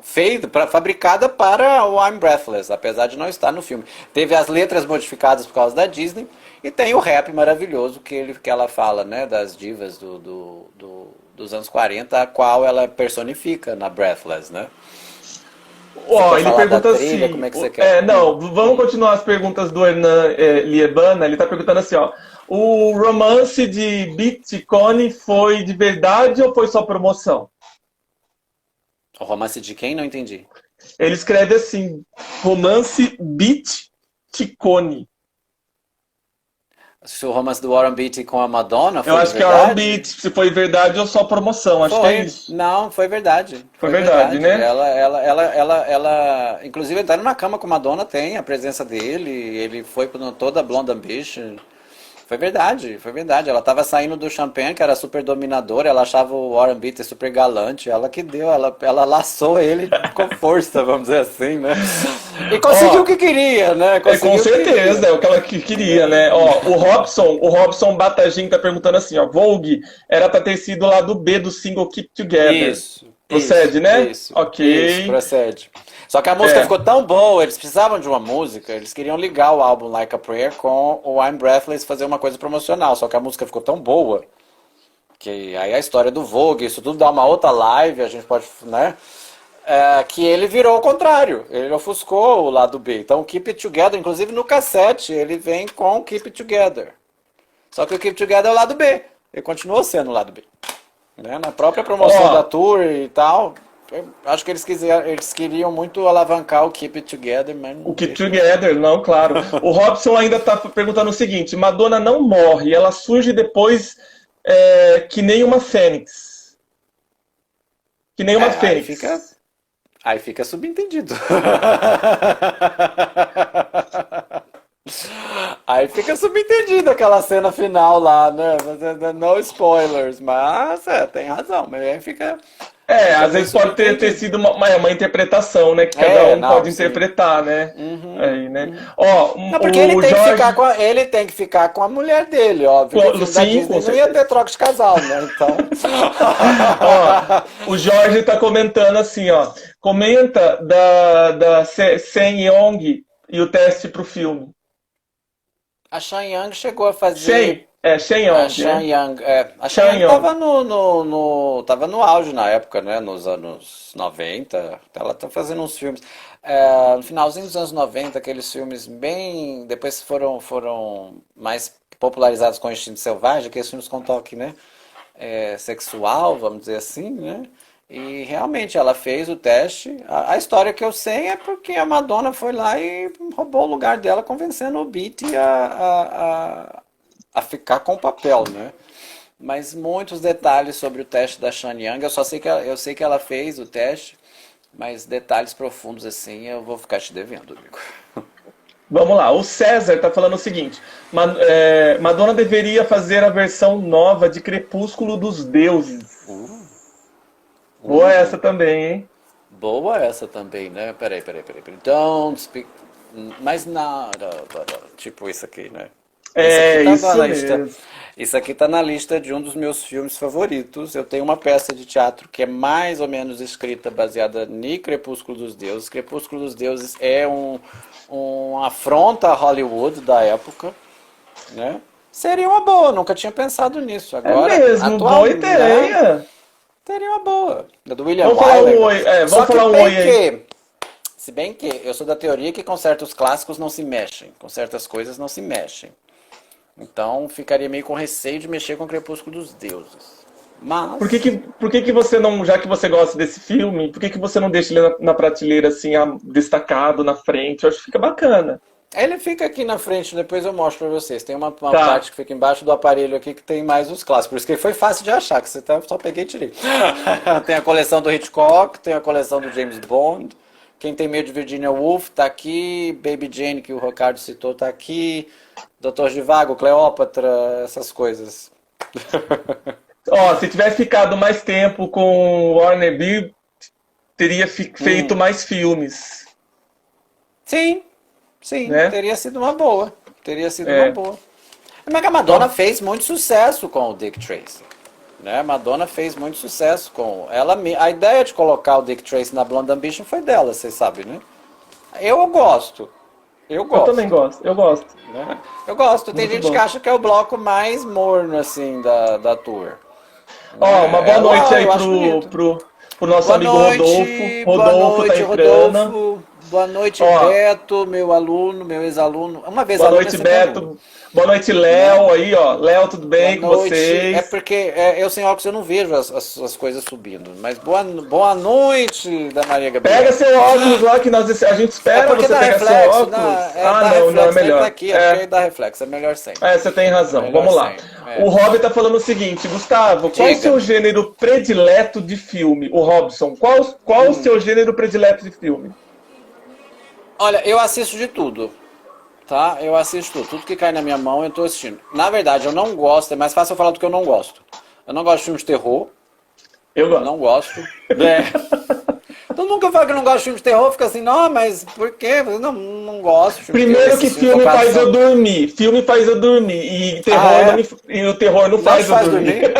feita, fabricada para o I'm Breathless, apesar de não estar no filme. Teve as letras modificadas por causa da Disney e tem o rap maravilhoso que ela fala, né, das divas dos anos 40, a qual ela personifica na Breathless, né? Você quer Ele falar da pergunta trilha? assim. Como é que você quer? Não, vamos continuar as perguntas do Hernan Liebana. Ele está perguntando assim, ó. O romance de Beat Connie foi de verdade ou foi só promoção? O romance de quem? Não entendi. Ele escreve assim, romance Beat Ticone. Se o romance do Warren Beatty com a Madonna Eu foi de acho que é Aaron verdade? Beat, se foi verdade ou só promoção, acho que é Foi. isso. Não, foi verdade. Foi Foi verdade, verdade. né? Inclusive, entrar numa cama com Madonna tem a presença dele. Ele foi por toda a Blonde Ambition. Foi verdade, foi verdade. Ela estava saindo do Champagne, que era super dominadora. Ela achava o Warren Beatty super galante. Ela que deu, ela laçou ele com força, vamos dizer assim, né? E conseguiu o Ó, que queria, né? com Conseguiu o que certeza, queria. é o que ela queria, né? Ó, o Robson Batagin tá perguntando assim, ó, Vogue era pra ter sido lá do B do single Keep Together. Isso, Procede, né? isso, Ok. procede. Só que a música É. ficou tão boa, eles precisavam de uma música, eles queriam ligar o álbum Like a Prayer com o I'm Breathless e fazer uma coisa promocional. Só que a música ficou tão boa que aí a história do Vogue, isso tudo dá uma outra live, a gente pode, né? Que ele virou o contrário, ele ofuscou o lado B. Então, Keep It Together, inclusive no cassete, ele vem com Keep It Together. Só que o Keep It Together é o lado B, ele continuou sendo o lado B. Né? Na própria promoção da Ó, tour e tal, eu acho que eles queriam muito alavancar o Keep It Together, mas o não Keep deixou. Together, não, claro. O Robson ainda tá perguntando o seguinte, Madonna não morre, ela surge depois que nem uma fênix. Que nem uma Aí fica, fênix. aí fica subentendido. Aí fica subentendido aquela cena final lá, né? No spoilers, mas tem razão, mas aí fica Às bem vezes pode ter subentendido. sido uma interpretação, né? Que cada É, um não, pode sim. interpretar, né? Uhum, Aí, né? uhum. Ó, Não, porque ele o tem que ficar Jorge. com ele tem que ficar com a mulher dele, óbvio que o filme da Sim, com Disney não ia ter certeza. troca de casal, né? Então. Ó, o Jorge tá comentando assim, ó. Comenta da Sen Yong e o teste pro filme. A Shan Yang chegou a Shen, fazer. Shen A Yong, Shan né? Yang, a Shan Shen Yang Yong. tava tava no auge na época, né? Nos anos 90. Ela tá fazendo uns filmes. No finalzinho dos anos 90, aqueles filmes bem. Depois foram mais popularizados com o Instinto Selvagem, aqueles filmes com toque, né? Sexual, vamos dizer assim, né? E realmente ela fez o teste. A história que eu sei é porque a Madonna foi lá e roubou o lugar dela, convencendo o Beat a ficar com o papel, né? Mas muitos detalhes sobre o teste da Shan Yang, eu só sei eu sei que ela fez o teste, mas detalhes profundos assim eu vou ficar te devendo, amigo. Vamos lá, o César tá falando o seguinte: Madonna deveria fazer a versão nova de Crepúsculo dos Deuses. Boa essa Uh, também, hein? boa essa também, né? Peraí. Don't speak. Mas nada, tipo isso aqui, né? Isso aqui É, tá na isso lista. mesmo. Isso aqui tá na lista de um dos meus filmes favoritos. Eu tenho uma peça de teatro que é mais ou menos escrita baseada em Crepúsculo dos Deuses. Crepúsculo dos Deuses é um afronta a Hollywood da época, né? Seria uma boa, nunca tinha pensado nisso. É Agora, mesmo, atual, boa né? ideia. Seria uma boa. Da do William Vamos falar um Wyler. oi, Só vamos que falar um oi aí. se bem que eu sou da teoria que com certos clássicos não se mexem, com certas coisas não se mexem. Então ficaria meio com receio de mexer com o Crepúsculo dos Deuses. Mas Por que que você não, já que você gosta desse filme, por que que você não deixa ele na prateleira assim, destacado na frente? Eu acho que fica bacana. ele fica aqui na frente, depois eu mostro pra vocês. Tem uma Tá. parte que fica embaixo do aparelho aqui que tem mais os clássicos. Por isso que foi fácil de achar, que só peguei e tirei. Tem a coleção do Hitchcock, tem a coleção do James Bond. Quem tem medo de Virginia Woolf tá aqui. Baby Jane, que o Ricardo citou, tá aqui. Doutor Zhivago, Cleópatra, essas coisas. Ó, se tivesse ficado mais tempo com o Warner Bros, teria feito Hum. mais filmes, Sim, sim, né? teria sido uma boa. Teria sido uma É. boa. Mas a Madonna Ó, fez muito sucesso com o Dick Tracy. Né? A Madonna fez muito sucesso com ela. A ideia de colocar o Dick Tracy na Blonde Ambition foi dela, vocês sabem, né? Eu gosto. Eu eu também gosto. gosto, eu gosto. Né? Eu gosto. Tem Muito gente que bom. acha que é o bloco mais morno, assim, da tour. Ó, uma Né? boa noite aí Eu acho bonito. pro nosso amigo Rodolfo. Boa Rodolfo tá noite, entrando. Rodolfo. Boa noite, Ó, Beto, meu aluno, meu ex-aluno. Uma vez boa aluno é noite, sempre aluno, Beto. Boa noite, né? Léo. Aí, ó. Léo, tudo Boa bem com noite. É vocês? porque eu sem óculos eu não vejo as coisas subindo. Mas boa noite da Maria Pega Gabriela. seu óculos lá que a gente É espera porque você dá pegar seu reflexo, óculos. Ah, dá não, é reflexo, nem tá melhor. aqui, é porque aí dá reflexo, é melhor sem. Você tem É razão. melhor Vamos lá. sem. O Rob tá falando o seguinte, Gustavo, qual o seu Diga. gênero predileto de filme? O Robson, qual o seu gênero predileto de filme? Olha, eu assisto de tudo, tá? Eu assisto tudo. Tudo que cai na minha mão eu tô assistindo. Na verdade, eu não gosto, é mais fácil eu falar do que eu não gosto. Eu não gosto de filmes de terror, Eu gosto. não gosto. É. Todo mundo que fala que não gosta de filme de terror fica assim, não, mas por quê? Eu não gosto de filme de terror. Primeiro que Esses filmes filme faz eu focados dormir. Filme faz eu dormir. E Ah, terror não é? e o terror não Não te faz eu faz dormir. dormir?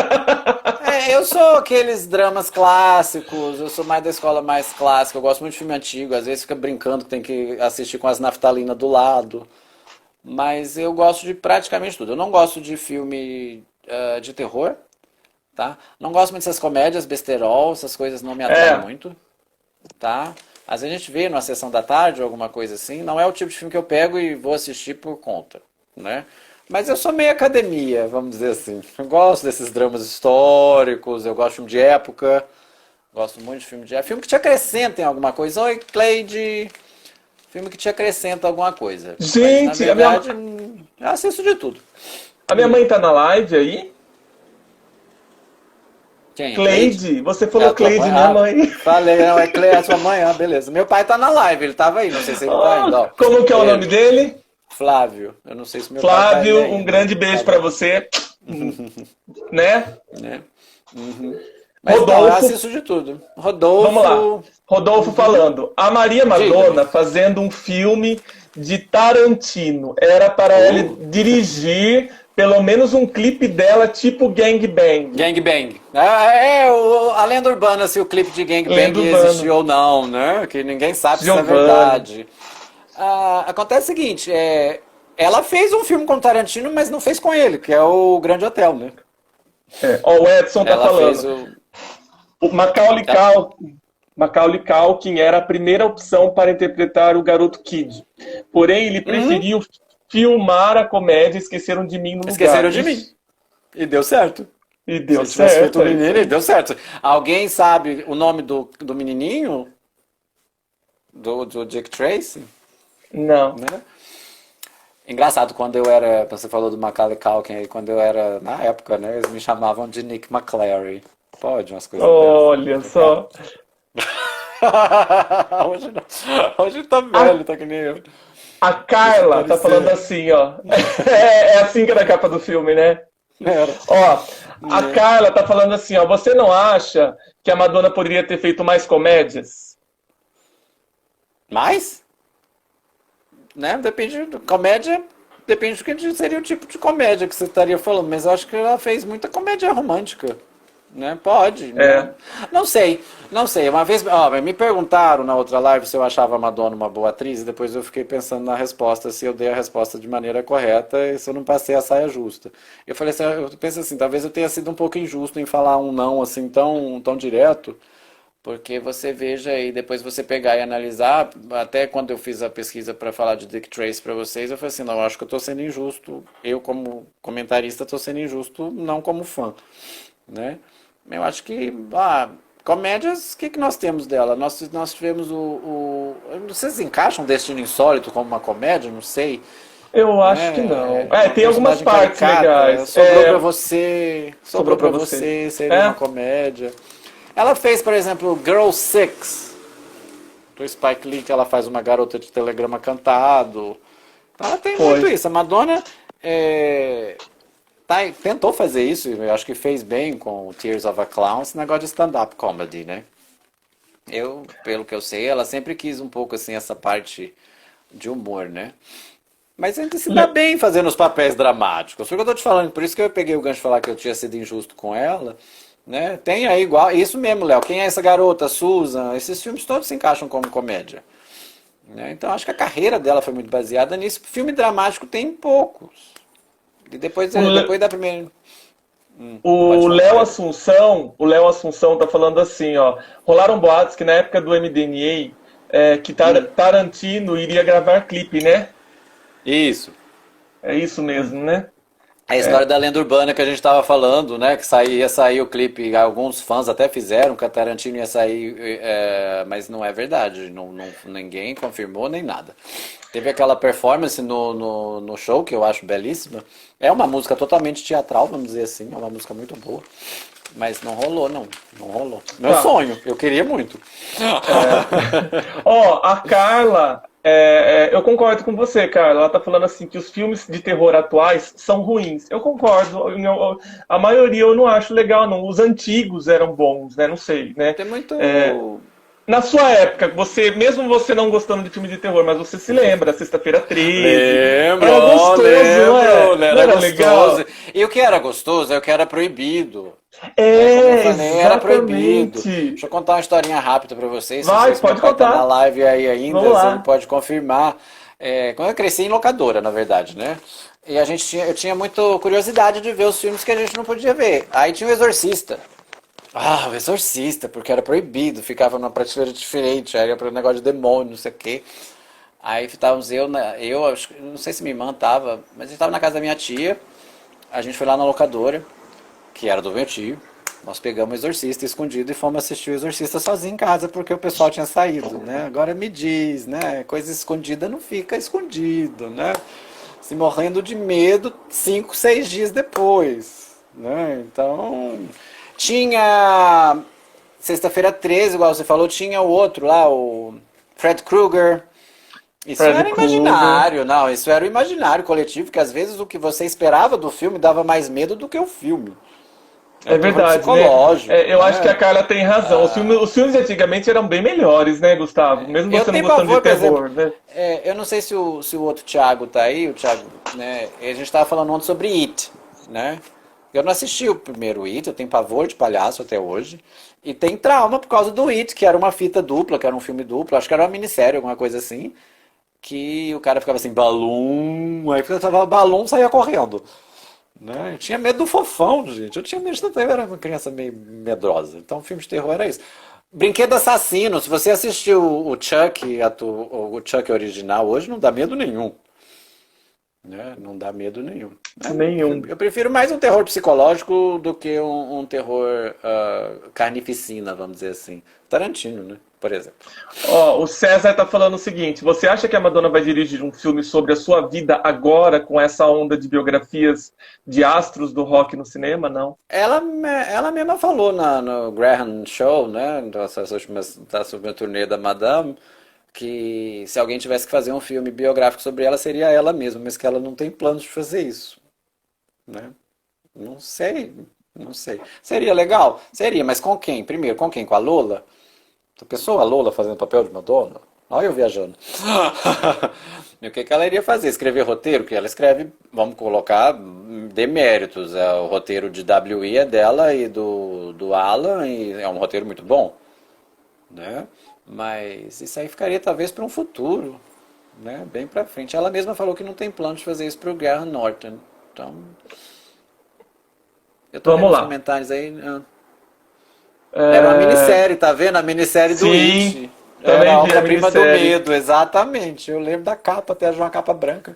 Eu sou aqueles dramas clássicos, eu sou mais da escola mais clássica, eu gosto muito de filme antigo, às vezes fica brincando que tem que assistir com as naftalinas do lado, mas eu gosto de praticamente tudo. Eu não gosto de filme de terror, tá? Não gosto muito dessas comédias, besterol, essas coisas não me atraem É. muito, tá? Às vezes a gente vê numa sessão da tarde ou alguma coisa assim, não é o tipo de filme que eu pego e vou assistir por conta, né? Mas eu sou meio academia, vamos dizer assim. Eu gosto desses dramas históricos, eu gosto de filme de época, gosto muito de filme de época. Filme que te acrescenta em alguma coisa. Oi, Cleide. Filme que te acrescenta alguma coisa. Mas na Gente, verdade, eu assisto de tudo. a minha mãe tá na live aí. Quem é Cleide? Cleide, você É falou a tua mãe? Cleide, minha Ah, mãe. falei, não, é Cleide, é a sua mãe, ah, beleza. Meu pai tá na live, ele tava aí, não sei se ele tá Ah, ainda, ó. como que é o nome Ele, dele? Flávio, eu não sei se meu pai tá aí Flávio, um ainda. grande beijo pra Tava, você. Hum, Né? né? Uhum. Mas não, eu Rodolfo, assisto de tudo. vamos lá. Rodolfo, Rodolfo uhum. falando. A Maria Diga-me. Madonna fazendo um filme de Tarantino. Era para ele Uh, dirigir pelo menos um clipe dela, tipo Gang Bang. Gang Bang. A lenda urbana se o clipe de Gang Bang Lenda urbana. existiu ou não, né? Que ninguém sabe se é Giovanni. verdade. Ah, acontece o seguinte, ela fez um filme com Tarantino, mas não fez com ele, que é o Grande Hotel, né? É, ó, o Edson tá Ela fez falando. o. O Macaulay Culkin era a primeira opção para interpretar o garoto Kid. Porém, ele Uhum, preferiu filmar a comédia e Esqueceram de Mim no esqueceram lugar. de mim. Isso. E deu certo. E Se deu ele tivesse feito certo, o é isso menino, ele aí. deu certo. Alguém sabe o nome do menininho? Do Dick Tracy? Não. Né? Engraçado, quando eu era, você falou do Macaulay Culkin, aí, quando eu era, na época, né, eles me chamavam de Nick McClary. Pode, umas coisas dessas. Olha só. Hoje, hoje tá A, velho, tá que nem eu. a Deixa Carla tá falando parecer. assim, ó. É assim que é na capa do filme, né? Era. Ó, a Né? Carla tá falando assim, ó. Você não acha que a Madonna poderia ter feito mais comédias? Mas, né, comédia, depende do que seria o tipo de comédia que você estaria falando, mas eu acho que ela fez muita comédia romântica. Né? Pode, né? É. Não sei, não sei. Uma vez, ó, me perguntaram na outra live se eu achava a Madonna uma boa atriz, e depois eu fiquei pensando na resposta, se eu dei a resposta de maneira correta e se eu não passei a saia justa. Eu falei assim, eu penso assim, talvez eu tenha sido um pouco injusto em falar um não assim tão direto, porque você veja e depois você pegar e analisar, até quando eu fiz a pesquisa para falar de Dick Tracy para vocês, eu falei assim, não, eu acho que eu estou sendo injusto, eu como comentarista estou sendo injusto, não como fã, né? Eu acho que, comédias, o que nós temos dela? Nós tivemos vocês encaixam Destino Insólito como uma comédia? Não sei. Eu acho que não. Né? É, Uma tem algumas personagem partes caricata. legais. Sobrou pra É, você. Sobrou sobrou pra pra você. você. Seria uma É, comédia. Ela fez, por exemplo, Girl Six, do Spike Lee, que ela faz uma garota de telegrama cantado. Então ela tem muito foi. isso. A Madonna tentou fazer isso, eu acho que fez bem com o Tears of a Clown, esse negócio de stand-up comedy, né? Pelo que eu sei, ela sempre quis um pouco assim essa parte de humor, né? Mas ainda se dá Le- bem fazendo os papéis dramáticos. Foi o que eu tô te falando, por isso que eu peguei o gancho de falar que eu tinha sido injusto com ela, né? Tem aí igual, isso mesmo, Léo. Quem é essa garota, Susan? Esses filmes todos se encaixam como comédia, né? Então acho que a carreira dela foi muito baseada nisso. Filme dramático tem poucos. E depois, O, Le- depois da primeira. Pode o falar, Léo perdão. Assunção, o Léo Assunção tá falando assim, ó. Rolaram boatos que na época do MDNA, que Tarantino iria gravar clipe, né? Isso. É isso mesmo, né? A história É. da lenda urbana que a gente estava falando, né? Que ia sair o clipe, alguns fãs até fizeram, que a Tarantino ia sair, mas não é verdade. Ninguém confirmou nem nada. Teve aquela performance no show, que eu acho belíssima. É uma música totalmente teatral, vamos dizer assim. É uma música muito boa. Mas não rolou, não. Não rolou. Meu Tá. sonho, eu queria muito. Ó, a Carla, eu concordo com você, Carla. Ela tá falando assim que os filmes de terror atuais são ruins. Eu concordo. A maioria eu não acho legal, não. Os antigos eram bons, né? Não sei, né? Tem É, muito. na sua época, mesmo você não gostando de filme de terror, mas você se lembra, Sexta-feira 13, Lembro, era gostoso, não lembro, é? Não era era gostoso. legal? E o que era gostoso é o que era proibido. Né? Como eu É, falei, era proibido. exatamente. Deixa eu contar uma historinha rápida pra vocês. Não sei Vai, se meu pode pai tá na contar. live aí Vamos ainda, se ele lá. pode confirmar. Quando eu cresci em locadora, na verdade, né? E eu tinha muita curiosidade de ver os filmes que a gente não podia ver. Aí tinha o Exorcista. O Exorcista, porque era proibido, ficava numa prateleira diferente, aí era para negócio de demônio, não sei o quê. Aí estávamos não sei se minha irmã tava, mas a gente tava na casa da minha tia, a gente foi lá na locadora, que era do meu tio, nós pegamos o Exorcista escondido e fomos assistir o Exorcista sozinho em casa, porque o pessoal tinha saído, né? Agora me diz, né? Coisa escondida não fica escondido, né? Se morrendo de medo 5, 6 dias depois, né? Então, Tinha Sexta-feira 13, igual você falou, tinha o outro lá, o Fred Krueger. Isso Freddy era Krueger. imaginário, não, isso era o imaginário coletivo, que às vezes o que você esperava do filme dava mais medo do que o filme. É É um terror verdade, né? psicológico, Eu acho que a né? Carla tem razão. Os filmes de antigamente eram bem melhores, né, Gustavo? Mesmo Eu você não tenho gostando de pavor, por exemplo, terror, né? eu não sei se o outro Thiago tá aí, o Thiago, né? A gente tava falando ontem sobre It, né? Eu não assisti o primeiro It, eu tenho pavor de palhaço até hoje. E tem trauma por causa do It, que era uma fita dupla, que era um filme duplo, acho que era uma minissérie, alguma coisa assim. Que o cara ficava assim, balum, aí ficava balum, saía correndo. Né? Eu tinha medo do fofão, gente. Eu tinha medo de tanto, eu era uma criança meio medrosa. Então, filme de terror era isso. Brinquedo Assassino, se você assistiu o Chuck, o Chuck original, hoje não dá medo nenhum. Né? Não dá medo nenhum. Nenhum. Eu prefiro mais um terror psicológico do que um terror carnificina, vamos dizer assim. Tarantino, né? Por exemplo. Ó, o César tá falando o seguinte: você acha que a Madonna vai dirigir um filme sobre a sua vida agora, com essa onda de biografias de astros do rock no cinema? Não. Ela mesma falou no Graham Show, né, dessa última turnê da Madame, que se alguém tivesse que fazer um filme biográfico sobre ela, seria ela mesma, mas que ela não tem planos de fazer isso, né? Não sei, não sei. Seria legal? Seria, mas com quem? Primeiro, com quem? Com a Lola? Tu pensou a Lola fazendo papel de Madonna? Olha eu viajando. E o que que ela iria fazer? Escrever roteiro? Que ela escreve, vamos colocar deméritos. O roteiro de W.E. é dela e do Alan, e é um roteiro muito bom, né? Mas isso aí ficaria talvez para um futuro, né? Bem para frente. Ela mesma falou que não tem plano de fazer isso para o Graham Norton. Então, eu tô lendo Vamos os lá. comentários aí. Era uma É, minissérie, tá vendo? A minissérie do Sim, It. Era também a vi a obra-prima do minissérie. medo, exatamente. Eu lembro da capa, até de uma capa branca.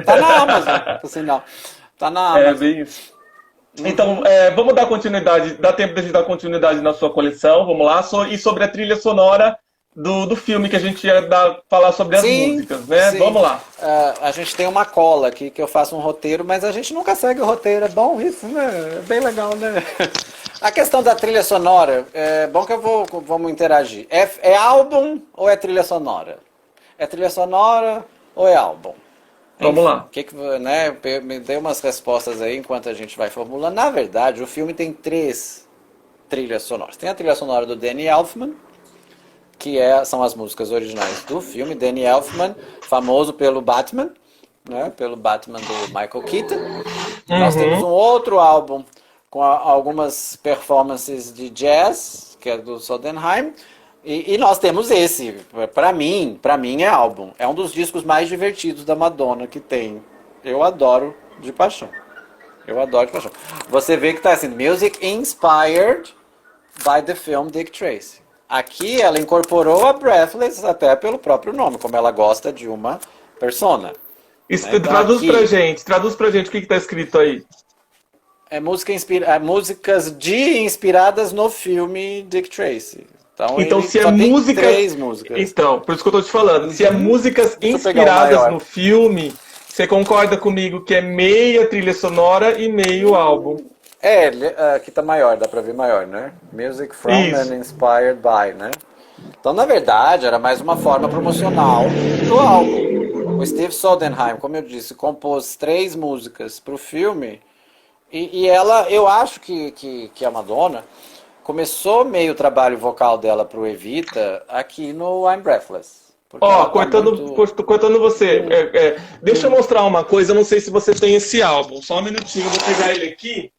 Tá na Amazon, por sinal. Tá na É, Amazon. bem isso. Então, vamos dar continuidade, dá tempo de a gente dar continuidade na sua coleção, vamos lá, e sobre a trilha sonora do filme que a gente ia falar sobre as Sim, músicas, né? sim. Vamos lá. A gente tem uma cola aqui que eu faço um roteiro, mas a gente nunca segue o roteiro. É bom isso, né? É bem legal, né? A questão da trilha sonora, é bom que vamos interagir. É álbum ou é trilha sonora? É trilha sonora ou é álbum? Vamos Enfim, lá. né, me dê umas respostas aí enquanto a gente vai formulando. Na verdade, o filme tem três trilhas sonoras. Tem a trilha sonora do Danny Elfman, que são as músicas originais do filme. Danny Elfman, famoso pelo Batman, né, pelo Batman do Michael Keaton. Nós temos um Uhum. outro álbum com algumas performances de jazz, que é do Sondheim. E nós temos esse, pra mim é álbum. É um dos discos mais divertidos da Madonna que tem. Eu adoro de paixão. Eu adoro de paixão. Você vê que tá assim, Music Inspired by the film Dick Tracy. Aqui ela incorporou a Breathless até pelo próprio nome, como ela gosta de uma persona. Né? Então aqui Traduz pra gente o que que tá escrito aí. músicas inspiradas no filme Dick Tracy. Então Então, ele se é só tem músicas. três músicas. Então, por isso que eu tô te falando, se é músicas Deixa eu pegar o inspiradas maior. no filme, você concorda comigo que é meia trilha sonora e meio álbum? Aqui tá maior, dá pra ver maior, né? Music from Isso. and inspired by, né? Então, na verdade, era mais uma forma promocional do álbum. O Steve Sondheim, como eu disse, compôs três músicas pro filme e ela, eu acho que a Madonna começou meio o trabalho vocal dela pro Evita aqui no I'm Breathless. Porque Ó, ela tá muito... cortando você. Deixa eu mostrar uma coisa, eu não sei se você tem esse álbum. Só um minutinho, eu vou pegar ele aqui.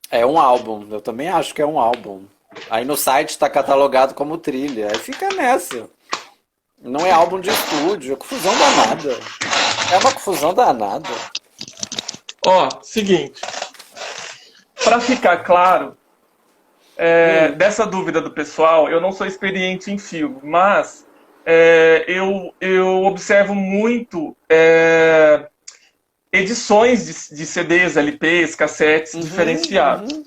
É um álbum, eu também acho que é um álbum. Aí no site está catalogado como trilha. Aí fica nessa. Não é álbum de estúdio, é confusão danada. É uma confusão danada. Ó, seguinte. Para ficar claro, dessa dúvida do pessoal, eu não sou experiente em filme, mas eu observo muito edições de CDs, LPs, cassetes diferenciados.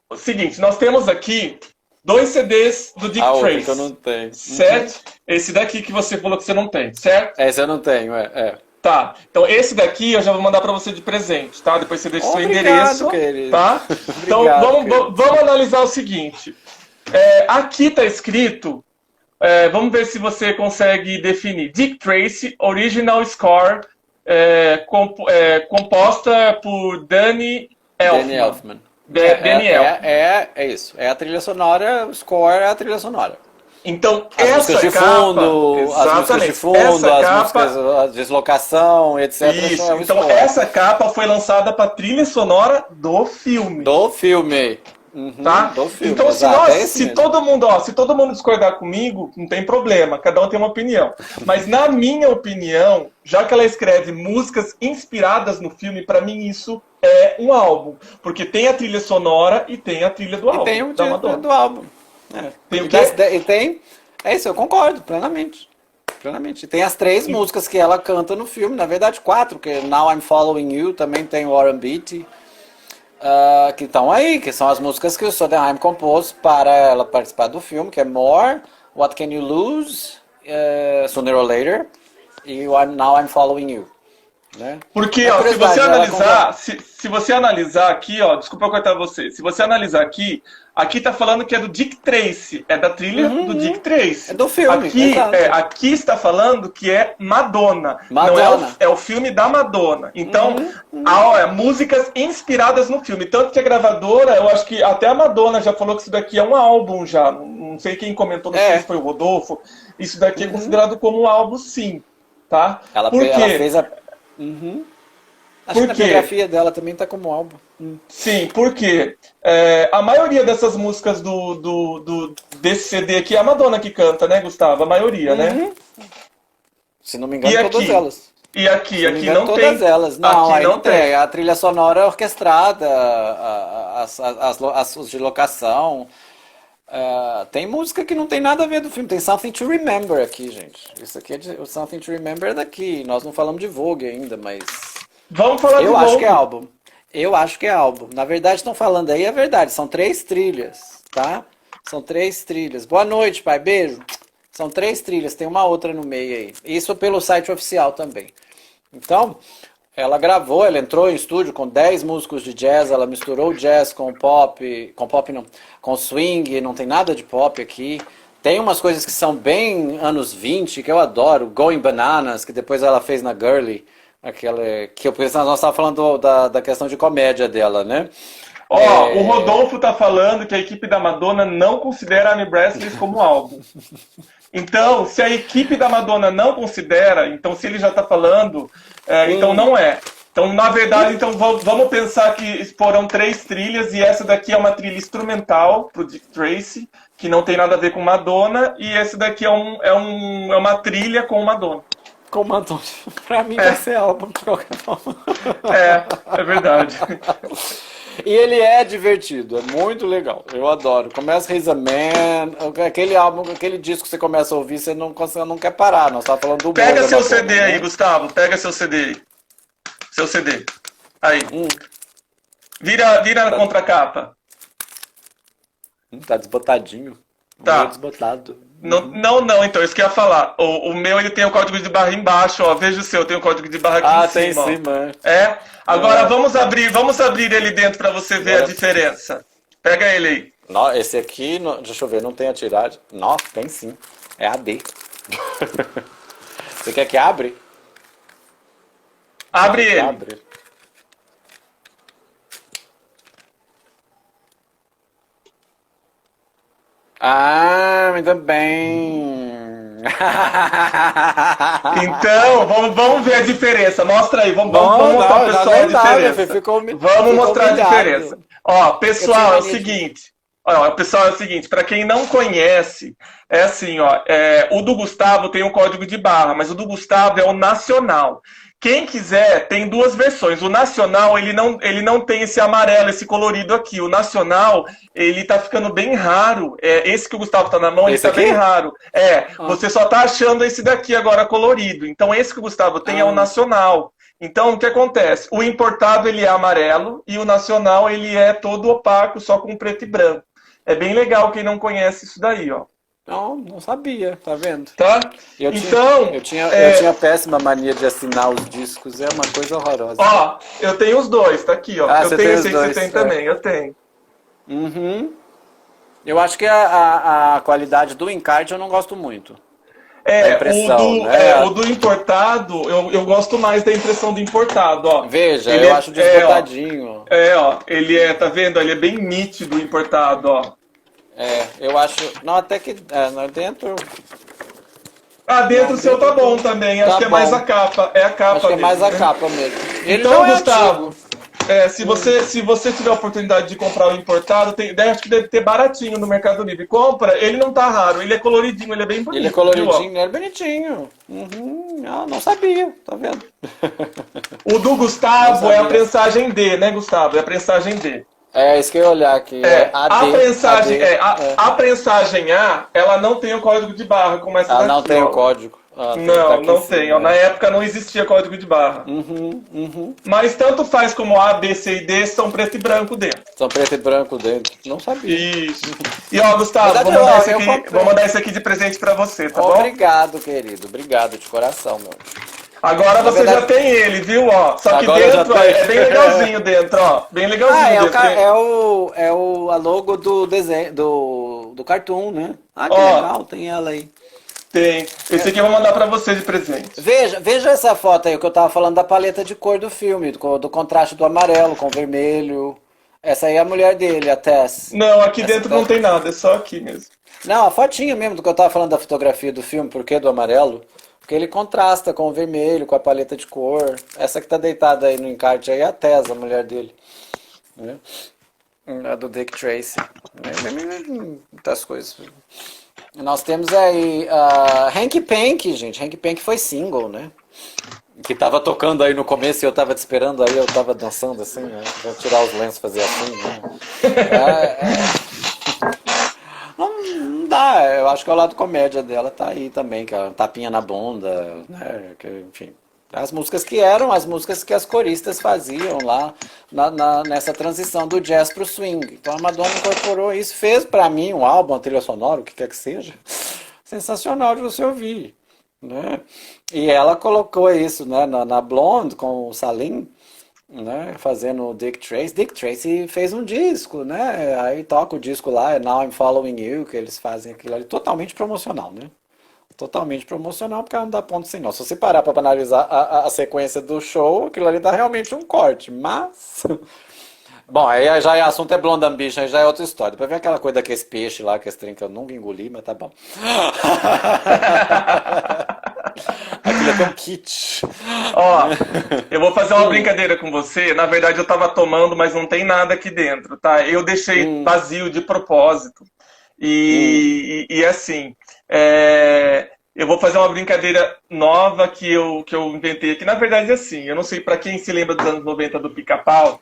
O seguinte, nós temos aqui 2 CDs do Dick Outra que eu Tracy, não tenho. certo? Esse daqui que você falou que você não tem, certo? Essa eu não tenho, é. Tá, então esse daqui eu já vou mandar pra você de presente, tá? Depois você deixa o seu Obrigado, endereço, querido. tá? Então Obrigado, querido. vamos analisar o seguinte. Aqui tá escrito, vamos ver se você consegue definir. Dick Tracy, Original Score, composta por Danny Danny Elfman. Elfman. Danny Elfman. É isso. É a trilha sonora, o score é a trilha sonora. Então, As músicas essa de capa, fundo, as músicas de exatamente, fundo, essa as capa, músicas, a deslocação, etc. isso. É o Então, score. essa capa foi lançada para trilha sonora do filme. Do filme. Uhum, Tá? do filme, Então, exato. É esse mesmo. se todo mundo discordar comigo, não tem problema, cada um tem uma opinião. Mas na minha opinião, já que ela escreve músicas inspiradas no filme, pra mim isso é um álbum, porque tem a trilha sonora e tem a trilha do E álbum, tem o da dia Madonna. do álbum. É. Tem o E quê? e tem. É isso, eu concordo, plenamente. Plenamente. E tem as três músicas que ela canta no filme, na verdade quatro, que é Now I'm Following You, também tem War and Beatty, que estão aí, que são as músicas que o Sondheim compôs para ela participar do filme, que é More, What Can You Lose, Sooner or Later, e Now I'm Following You. Né? Porque, É ó, curiosidade, se você analisar aqui, ó, desculpa eu cortar você, se você analisar aqui tá falando que é do Dick Tracy, é da trilha do Dick Tracy. É do filme, Aqui, exato. aqui está falando que é Madonna. Madonna. Não é o filme da Madonna. Então, músicas inspiradas no filme. Tanto que a gravadora, eu acho que até a Madonna já falou que isso daqui é um álbum já. Não sei quem comentou, não sei se foi o Rodolfo. Isso daqui é considerado como um álbum, sim. Tá? Por quê? Ela fez a. Acho que Por a quê? biografia dela também tá como álbum. Sim, porque a maioria dessas músicas desse CD aqui é a Madonna que canta, né, Gustavo? A maioria, né? Se não me engano, E todas aqui? elas. E aqui? Se não me Aqui engano, não todas tem. elas. Não, Aqui aí não não tem. A trilha sonora é orquestrada, as de locação. Tem música que não tem nada a ver do filme. Tem Something to Remember aqui, gente. Isso aqui o Something to Remember é daqui. Nós não falamos de Vogue ainda, mas Vamos falar de eu acho novo. que é álbum. Eu acho que é álbum. Na verdade, estão falando aí, é verdade. São 3 trilhas, tá? São 3 trilhas. Boa noite, pai. Beijo. São 3 trilhas. Tem uma outra no meio aí. Isso pelo site oficial também. Então, ela gravou, ela entrou em estúdio com 10 músicos de jazz. Ela misturou jazz com pop. Com pop não. Com swing. Não tem nada de pop aqui. Tem umas coisas que são bem anos 20, que eu adoro. Going Bananas, que depois ela fez na Girly. Aquela que nós estávamos falando da questão de comédia dela, né? O Rodolfo tá falando que a equipe da Madonna não considera Annie Breathless como álbum. Então, se a equipe da Madonna não considera, então se ele já tá falando, então não é. Então, na verdade, então vamos pensar que foram 3 trilhas e essa daqui é uma trilha instrumental pro Dick Tracy, que não tem nada a ver com Madonna, e esse daqui é uma trilha com Madonna. Com Madonna. Pra mim vai ser álbum de qualquer forma. É verdade. E ele é divertido, é muito legal. Eu adoro. Começa He's a Man, aquele álbum, aquele disco que você começa a ouvir, você não quer parar. Nós estávamos falando do Pega Boa seu Madonna, CD né? aí, Gustavo. Pega seu CD aí. Seu CD. Aí. Vira na contracapa. Tá desbotadinho. Tá. Meio desbotado. Não, então, isso que eu ia falar. O meu, ele tem o código de barra embaixo, ó. Veja o seu, tem o código de barra aqui em tem em cima. cima. Agora vamos abrir ele dentro pra você ver a diferença. Pega ele aí. Não, esse aqui, deixa eu ver, não tem a tiragem. Não, tem sim. É AD. Você quer que abre? Abre ele. Abre. Muito bem. Então, vamos ver a diferença. Mostra aí, vamos mostrar pro pessoal a diferença. Vamos mostrar a diferença. Ó, pessoal, é o seguinte. Ó, pessoal, é o seguinte, para quem não conhece, é assim, ó, o do Gustavo tem um código de barra, mas o do Gustavo é o nacional. Quem quiser, tem 2 versões. O nacional, ele não tem esse amarelo, esse colorido aqui. O nacional, ele tá ficando bem raro. Esse que o Gustavo tá na mão, ele tá bem raro. Você só tá achando esse daqui agora colorido. Então, esse que o Gustavo tem é o nacional. Então, o que acontece? O importado, ele é amarelo, e o nacional, ele é todo opaco, só com preto e branco. É bem legal quem não conhece isso daí, ó. Não sabia, tá vendo? tá? Eu tinha, Então, eu tinha péssima mania de assinar os discos, é uma coisa horrorosa. ó, eu tenho os dois, tá aqui, ó. Ah, Eu você tenho tem esse os aí que você dois. tem também, eu tenho. Uhum. Eu acho que a qualidade do encarte eu não gosto muito. Da impressão, O né? do importado, eu gosto mais da impressão do importado, ó. Veja, Ele eu acho ó. desbotadinho. Ó, ele tá vendo? Ele é bem nítido o importado, ó. Eu acho. Não, até que. Não, dentro. Ah, dentro Não, o seu tá dentro bom também. Acho tá que é mais a bom. capa. É a Acho que capa é mais dele, a né? capa mesmo. Ele não Então, é antigo. Gustavo, se você tiver a oportunidade de comprar o importado, acho que deve ter baratinho no Mercado Livre. Compra, ele não tá raro, ele é coloridinho, ele é bem Ele é bonito, viu? Ó. coloridinho, ele é bonitinho. Uhum. Não sabia, tá vendo? O do Não Gustavo é a sabia. prensagem D, né, Gustavo? É a prensagem D. É isso que eu ia olhar aqui. É A AD. prensagem, AD. a prensagem A, ela não tem o código de barra como essa Ah, não daqui, tem o ó. código. Ah, tá Não, aqui em não tem. Ó. cima. Na época não existia código de barra. Uhum. Mas tanto faz como A, B, C e D são preto e branco dentro. São preto e branco dentro. Não sabia. Isso. E ó, Na Gustavo, verdade, eu vou comprei. mandar esse aqui de presente pra você, tá bom? Obrigado, querido. Obrigado de coração, meu. Agora Na você já verdade, tem ele, viu? Ó, só que agora eu já dentro ó, tenho. é bem legalzinho dentro, ó. Bem Ah, legalzinho dentro. a logo do desenho, do Cartoon, né? Ah, que Ó, legal, tem ela aí. tem. Esse aqui eu vou mandar pra você de presente. Veja essa foto aí, o que eu tava falando da paleta de cor do filme, do contraste do amarelo com o vermelho. Essa aí é a mulher dele, a Tess. Não, aqui Essa dentro não tem nada, é só aqui mesmo. Não, a fotinha mesmo do que eu tava falando da fotografia do filme, por que do amarelo? Porque ele contrasta com o vermelho, com a paleta de cor. Essa que tá deitada aí no encarte aí é a Tess, a mulher dele. Né? A do Dick Tracy. Muitas coisas. Nós temos aí Hank Pank, gente. Hank Pank foi single, né? Que tava tocando aí no começo e eu tava te esperando aí, eu tava dançando assim, né? Vou tirar os lenços e fazer assim, né? Não dá, eu acho que é o lado comédia dela tá aí também, que é uma tapinha na bunda, né? Enfim. As músicas as músicas que as coristas faziam lá nessa transição do jazz pro swing. Então a Madonna incorporou isso, fez pra mim um álbum, uma trilha sonora, o que quer que seja, sensacional de você ouvir, né? E ela colocou isso, né, na Blonde com o Salim, né, fazendo o Dick Tracy. Dick Tracy fez um disco, né? Aí toca o disco lá, é Now I'm Following You, que eles fazem aquilo ali totalmente promocional, né? Totalmente promocional, porque ela não dá ponto sem nó. Se você parar para analisar a sequência do show, aquilo ali dá realmente um corte, mas... Bom, aí já é assunto é Blonde Ambition, aí já é outra história. Depois vem aquela coisa daqueles peixes lá, que esse trem que eu nunca engoli, mas tá bom. Aquilo é tão kit. Ó, eu vou fazer uma brincadeira com você. Na verdade, eu tava tomando, mas não tem nada aqui dentro, tá? Eu deixei vazio de propósito. E assim, eu vou fazer uma brincadeira nova que eu inventei aqui. Na verdade, assim, eu não sei pra quem se lembra dos anos 90 do Pica-Pau.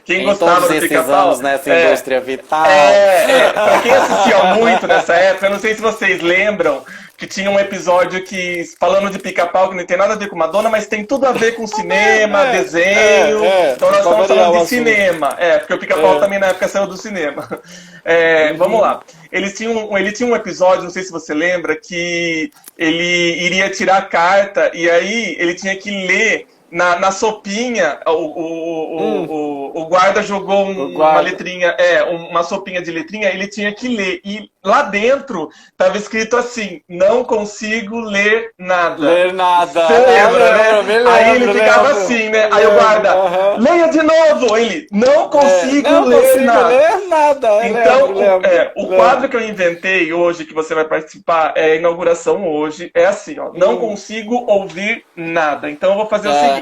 Quem Em gostava todos do esses Pica-Pau. anos nessa indústria vital. Pra quem assistia muito nessa época, eu não sei se vocês lembram que tinha um episódio que, falando de Pica-Pau, que não tem nada a ver com Madonna, mas tem tudo a ver com cinema, desenho. Então nós estamos falando de cinema. Porque o Pica-Pau também na época saiu do cinema. Vamos lá. Ele tinha um episódio, não sei se você lembra, que ele iria tirar carta e aí ele tinha que ler na sopinha, o guarda jogou uma letrinha, uma sopinha de letrinha, ele tinha que ler. E lá dentro estava escrito assim: não consigo ler nada. Ler nada. Você lembra, né? Me lembro, aí ele ficava assim, né? Aí o guarda, leia de novo! Ele, não consigo ler nada. Ler nada. Então, Lembro. o quadro que eu inventei hoje, que você vai participar, é a inauguração hoje, é assim, ó, não consigo ouvir nada. Então eu vou fazer o seguinte,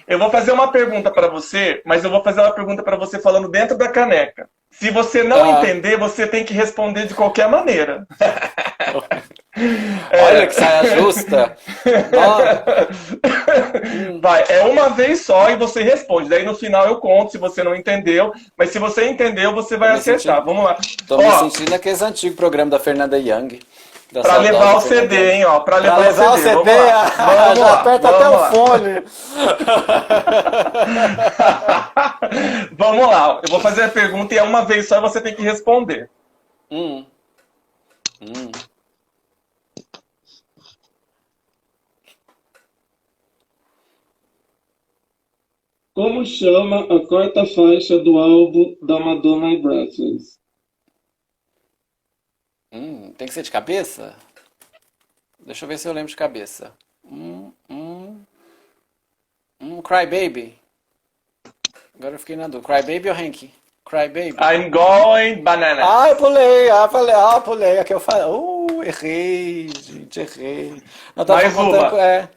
eu vou fazer uma pergunta para você, mas eu vou fazer uma pergunta para você falando dentro da caneca. Se você não entender, você tem que responder de qualquer maneira. Olha que saia justa. Vai, é uma vez só e você responde. Daí no final eu conto se você não entendeu, mas se você entendeu, você vai acertar. Vamos lá. Tô me sentindo naqueles antigos programas da Fernanda Young. Pra levar o CD, hein, ó. Pra levar o CD. Vamos lá. Já aperta até o fone. Vamos lá. Eu vou fazer a pergunta e é uma vez só e você tem que responder. Hum. Como chama a quarta faixa do álbum da Madonna e Breathless? Tem que ser de cabeça? Deixa eu ver se eu lembro de cabeça. Cry Baby. Agora eu fiquei na dúvida. Cry Baby ou Hank? Cry Baby. I'm going banana. Eu pulei. Pulei. Aqui eu falei. Errei, gente, errei. Não tava Mais contando. uma.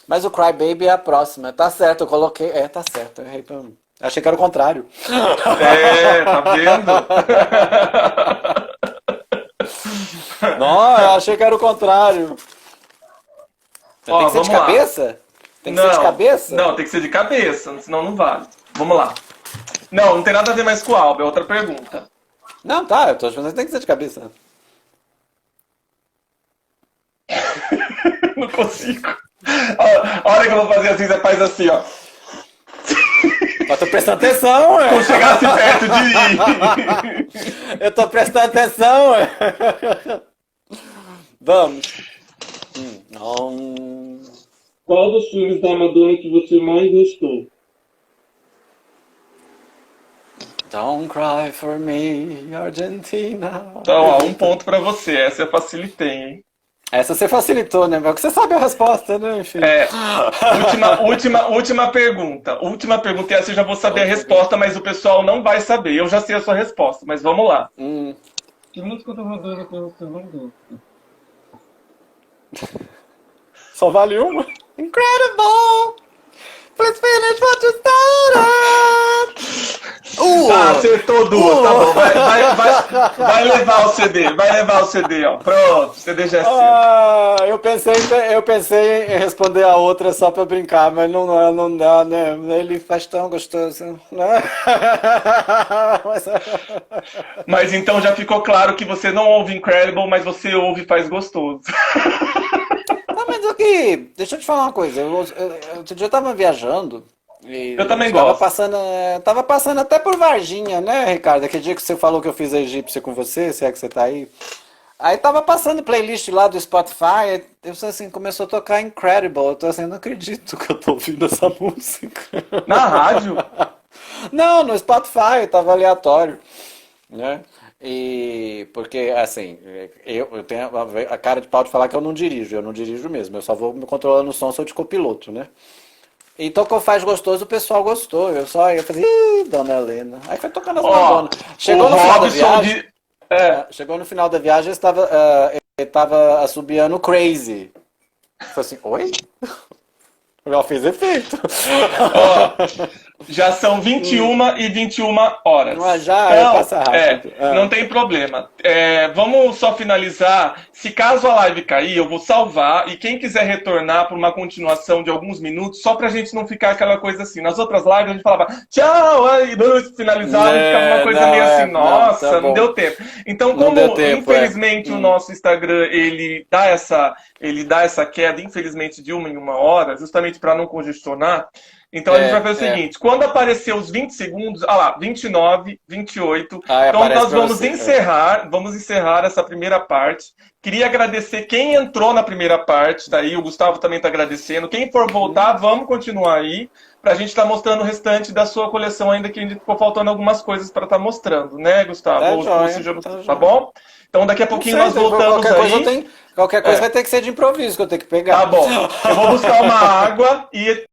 Mas o Cry Baby é a próxima. Tá certo, eu coloquei. Tá certo, eu errei. Achei que era o contrário. Tá vendo? Não, eu achei que era o contrário. Tem Ó, que ser de vamos lá. cabeça? Tem que ser de cabeça? Não, tem que ser de cabeça, senão não vale. Vamos lá. Não tem nada a ver mais com o álbum, é outra pergunta. Não, tá, eu tô achando que tem que ser de cabeça. Não consigo. A hora que eu vou fazer assim, você faz assim, ó. Eu tô prestando atenção, ué. Não chegasse perto de mim. Eu tô prestando atenção, ué. Vamos. Não. Qual dos filmes da Madonna que você mais gostou? Don't cry for me, Argentina. Então, ó, um ponto pra você. Essa eu facilitei, hein? Essa você facilitou, né? Porque você sabe a resposta, né, enfim. Última pergunta. Última pergunta, e essa eu já vou saber a resposta, mas o pessoal não vai saber. Eu já sei a sua resposta, mas vamos lá. Que música da Madonna que você não gosta? Só vale uma? Incredible! Please finish what you started! Tá, acertou duas, tá bom. Vai levar o CD, vai levar o CD, ó. Pronto, o CD já é seu. Eu pensei em responder a outra só pra brincar, mas não dá, né? Ele faz tão gostoso, né? Mas então já ficou claro que você não ouve Incredible, mas você ouve e faz gostoso. Não, mas aqui, deixa eu te falar uma coisa. Outro dia eu tava viajando e Eu também tava gosto. tava passando até por Varginha, né, Ricardo? Aquele dia que você falou que eu fiz a egípcia com você, se é que você tá aí. Aí tava passando playlist lá do Spotify, eu assim, começou a tocar Incredible. Eu tô assim, não acredito que eu tô ouvindo essa música. Na rádio? Não, no Spotify, tava aleatório, né? E porque assim, eu tenho a cara de pau de falar que eu não dirijo mesmo, eu só vou me controlando o som, sou de copiloto, né? E tocou Faz Gostoso, o pessoal gostou, eu falei, ih, Dona Helena. Aí foi tocando as Ó, Madonna. o Robson de. Chegou no final da viagem, ele estava assobiando Crazy. Eu falei assim, oi? Já fez efeito. Ó, já são 21h21. Mas já Então, passa rápido. não tem problema. Vamos só finalizar. Se caso a live cair, eu vou salvar. E quem quiser retornar por uma continuação de alguns minutos, só pra gente não ficar aquela coisa assim. Nas outras lives a gente falava tchau, aí finalizava e ficava uma coisa meio assim, nossa, tá não bom. deu tempo. Então, Não como deu tempo, infelizmente o nosso Instagram ele dá essa queda, infelizmente, de 1 em 1 hora, justamente para não congestionar. Então a gente vai fazer o seguinte: quando aparecer os 20 segundos, lá, 29, 28, então aparece nós pra vamos você. vamos encerrar essa primeira parte. Queria agradecer quem entrou na primeira parte, tá aí, o Gustavo também está agradecendo. Quem for voltar, vamos continuar aí, para a gente estar mostrando o restante da sua coleção, ainda que ainda ficou faltando algumas coisas para estar mostrando, né, Gustavo? Tá bom? Então daqui a pouquinho nós voltamos Qualquer coisa vai ter que ser de improviso, que eu tenho que pegar. Tá bom. Eu vou buscar uma água e